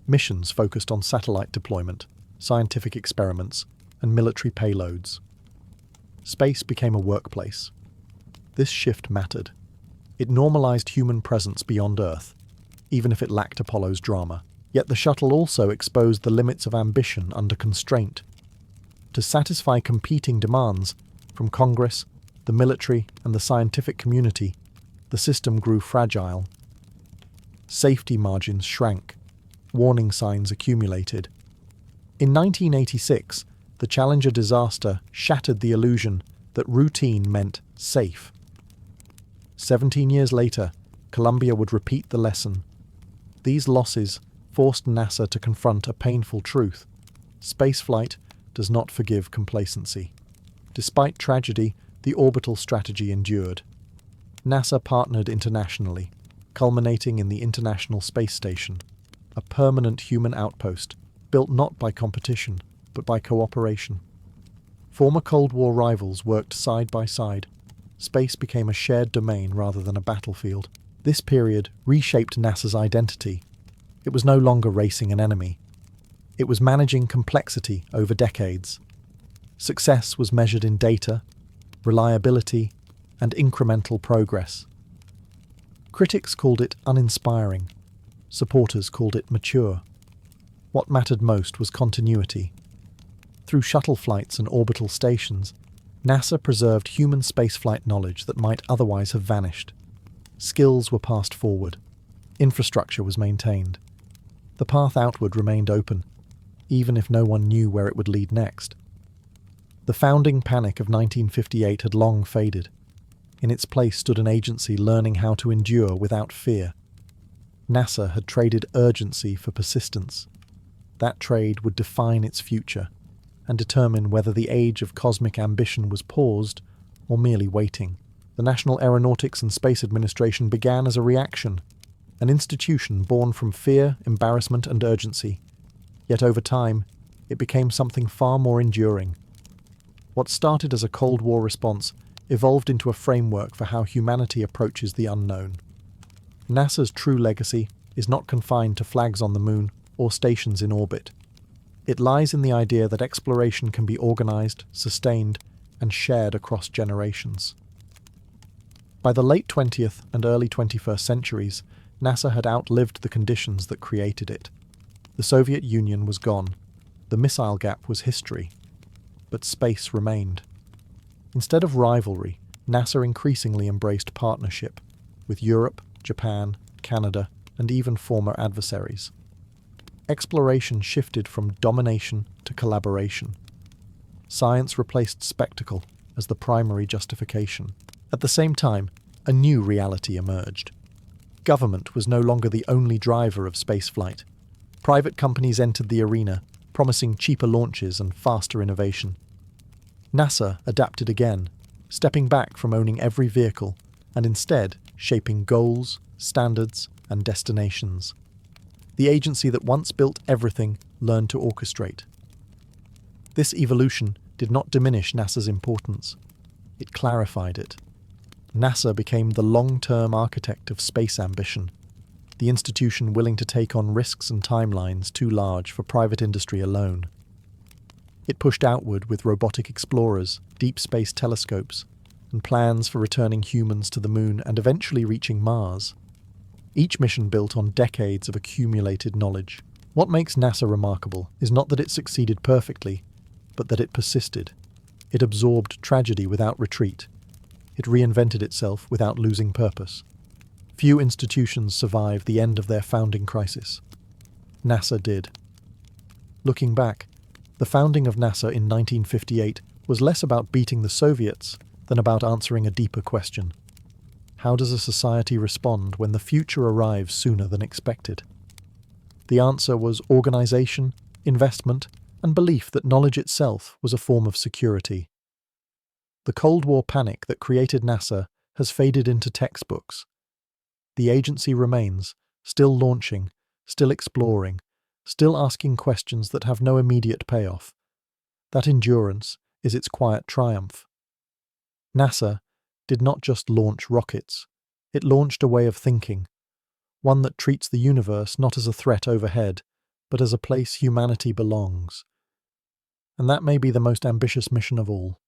Missions focused on satellite deployment, scientific experiments, and military payloads. Space became a workplace. This shift mattered. It normalized human presence beyond Earth, even if it lacked Apollo's drama. Yet the shuttle also exposed the limits of ambition under constraint. To satisfy competing demands from Congress, the military, and the scientific community, the system grew fragile. Safety margins shrank. Warning signs accumulated. In 1986, the Challenger disaster shattered the illusion that routine meant safe. 17 years later, Columbia would repeat the lesson. These losses forced NASA to confront a painful truth. Spaceflight does not forgive complacency. Despite tragedy, the orbital strategy endured. NASA partnered internationally, culminating in the International Space Station, a permanent human outpost built not by competition, but by cooperation. Former Cold War rivals worked side by side. Space became a shared domain rather than a battlefield. This period reshaped NASA's identity. It was no longer racing an enemy. It was managing complexity over decades. Success was measured in data, reliability, and incremental progress. Critics called it uninspiring. Supporters called it mature. What mattered most was continuity. Through shuttle flights and orbital stations, NASA preserved human spaceflight knowledge that might otherwise have vanished. Skills were passed forward. Infrastructure was maintained. The path outward remained open, even if no one knew where it would lead next. The founding panic of 1958 had long faded. In its place stood an agency learning how to endure without fear. NASA had traded urgency for persistence. That trade would define its future and determine whether the age of cosmic ambition was paused or merely waiting. The National Aeronautics and Space Administration began as a reaction, an institution born from fear, embarrassment, and urgency. Yet over time, it became something far more enduring. What started as a Cold War response evolved into a framework for how humanity approaches the unknown. NASA's true legacy is not confined to flags on the moon or stations in orbit. It lies in the idea that exploration can be organized, sustained, and shared across generations. By the late 20th and early 21st centuries, NASA had outlived the conditions that created it. The Soviet Union was gone. The missile gap was history. But space remained. Instead of rivalry, NASA increasingly embraced partnership with Europe, Japan, Canada, and even former adversaries. Exploration shifted from domination to collaboration. Science replaced spectacle as the primary justification. At the same time, a new reality emerged. Government was no longer the only driver of spaceflight. Private companies entered the arena, promising cheaper launches and faster innovation. NASA adapted again, stepping back from owning every vehicle and instead shaping goals, standards, and destinations. The agency that once built everything learned to orchestrate. This evolution did not diminish NASA's importance. It clarified it. NASA became the long-term architect of space ambition, the institution willing to take on risks and timelines too large for private industry alone. It pushed outward with robotic explorers, deep space telescopes, and plans for returning humans to the moon and eventually reaching Mars. Each mission built on decades of accumulated knowledge. What makes NASA remarkable is not that it succeeded perfectly, but that it persisted. It absorbed tragedy without retreat. It reinvented itself without losing purpose. Few institutions survive the end of their founding crisis. NASA did. Looking back, the founding of NASA in 1958 was less about beating the Soviets than about answering a deeper question. How does a society respond when the future arrives sooner than expected? The answer was organization, investment, and belief that knowledge itself was a form of security. The Cold War panic that created NASA has faded into textbooks. The agency remains, still launching, still exploring, still asking questions that have no immediate payoff. That endurance is its quiet triumph. NASA did not just launch rockets, it launched a way of thinking, one that treats the universe not as a threat overhead, but as a place humanity belongs. And that may be the most ambitious mission of all.